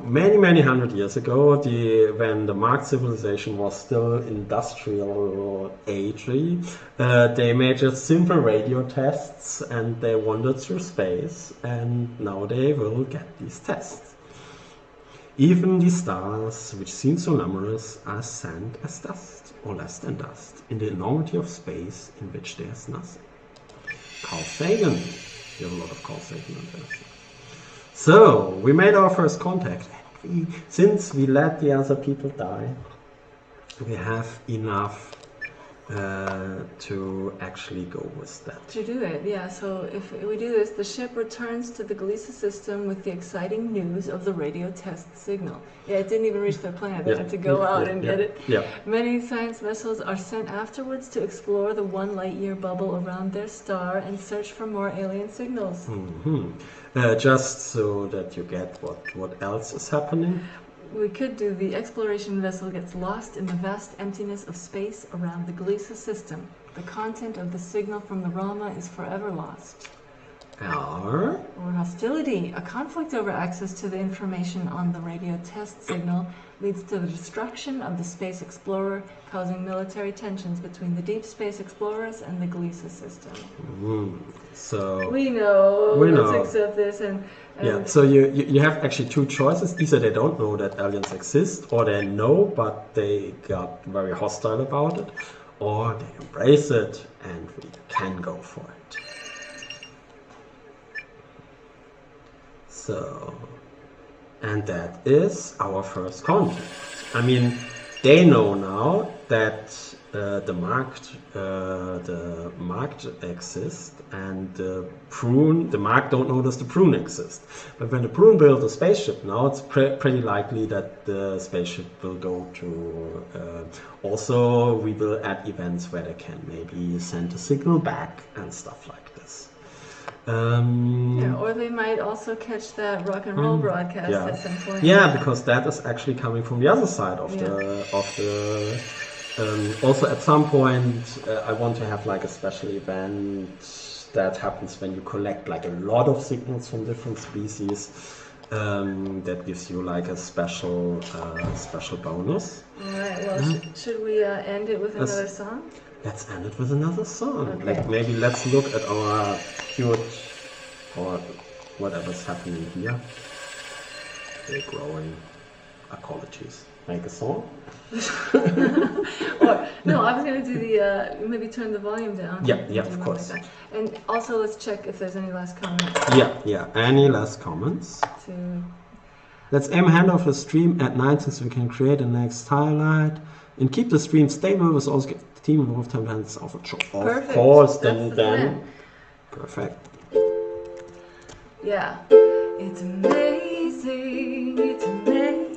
many hundred years ago, when the marked civilization was still industrial age, they made just simple radio tests and they wandered through space, and now they will get these tests. Even the stars, which seem so numerous, are sand as dust, or less than dust, in the enormity of space in which there's nothing. Carl Sagan. We have a lot of Carl Sagan on this. So, we made our first contact, and since we let the other people die, we have enough to actually go with that. To do it, yeah. So if we do this, the ship returns to the Gliese system with the exciting news of the radio test signal. Yeah, it didn't even reach their planet. They had to go out and get it. Yeah. Many science vessels are sent afterwards to explore the 1 light-year bubble around their star and search for more alien signals. Just so that you get what else is happening. We could do the exploration vessel gets lost in the vast emptiness of space around the Gliese system. The content of the signal from the Rama is forever lost. Or hostility. A conflict over access to the information on the radio test signal leads to the destruction of the space explorer, causing military tensions between the deep space explorers and the Gliese system. So we know. Let's accept this and yeah, so you have actually two choices. Either they don't know that aliens exist, or they know but they got very hostile about it, or they embrace it and we can go for it. So, and that is our first contact. I mean, they know now that the marked exist, and the marked don't know that the prune exists. But when the prune builds a spaceship now, it's pretty likely that the spaceship will go to... also, we will add events where they can maybe send a signal back and stuff like this. Or they might also catch that rock and roll broadcast at some point. Yeah, because that is actually coming from the other side of the also at some point I want to have like a special event that happens when you collect like a lot of signals from different species. That gives you like a special bonus. Alright, well should we end it with another song? Let's end it with another song. Okay. Like maybe let's look at our cute or whatever's happening here. They're growing ecologies. Make a song? Or, no, I was going to do the, maybe turn the volume down. Yeah, of course. Like and also let's check if there's any last comments. Yeah, any last comments? Let's aim a hand off the stream at 19 so we can create the next highlight. And keep the stream stable with also get the team involved 10 hands off a shot. Of course, then. Perfect. Yeah. It's amazing, it's amazing.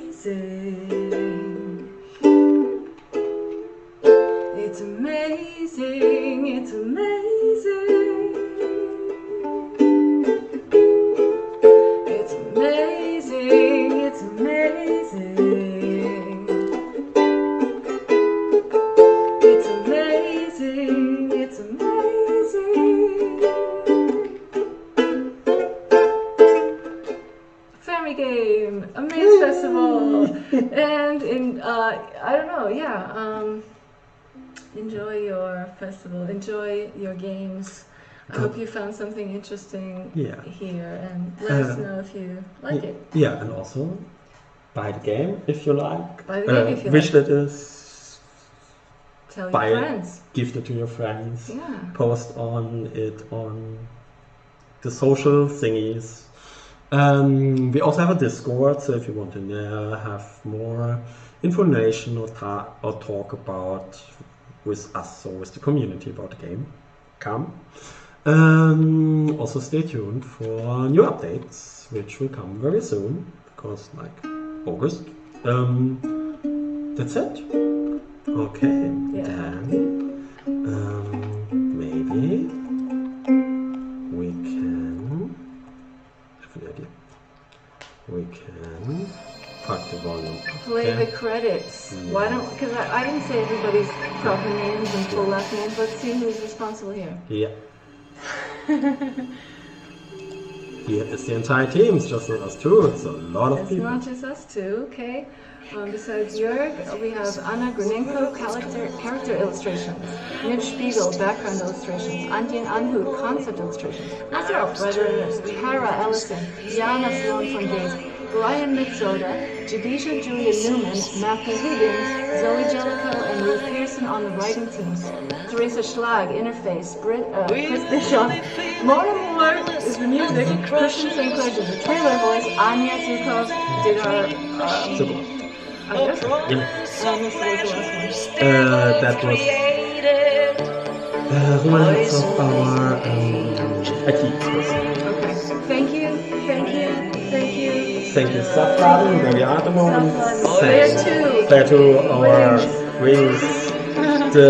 It's amazing, it's amazing. It's amazing, it's amazing. It's amazing, it's amazing. Fermi game, a maze festival, and in I don't know, enjoy your festival, enjoy your games. I hope you found something interesting Yeah. here, and let us know if you like it. Yeah, and also buy the game if you like. Buy the game if you wish like. this. Tell Buy your it, friends. gift it to your friends. Yeah. Post on it on the social thingies. We also have a Discord, so if you want to have more information or talk about with us or with the community about the game, come. Also stay tuned for new updates, which will come very soon, because like August. That's it. Okay, Yeah. then maybe we can have an idea. We can cut the volume up. Play the credits. Yeah. Why don't? Because I didn't say everybody's proper names and full last names. Let's see who's responsible here. Yeah. Here is the entire team. It's just not us two. It's a lot of It's people. not just us two, okay? Besides Jörg, we have Anna Grunenko, character illustrations, Nib Spiegel, background illustrations, Antjen Anhut, concept illustrations, myself, writer Kara Ellison, Jana Sloan von Gaze, Brian Mitzoda, Jadisha Julia Newman, Matthew Higgins, Zoe Jellicoe, and Ruth Pearson on the writing teams, Teresa Schlag, interface, Chris Bischoff, Mona Moore is the music, Christian St. Clair did the trailer voice, Anya Zukov did our Super. I guess. Yeah. And this was the last one. That was one of our IT person. Okay. Thank you, thank you, thank you. Thank you, Subladen, where we are at the moment. Where to? Where to our wings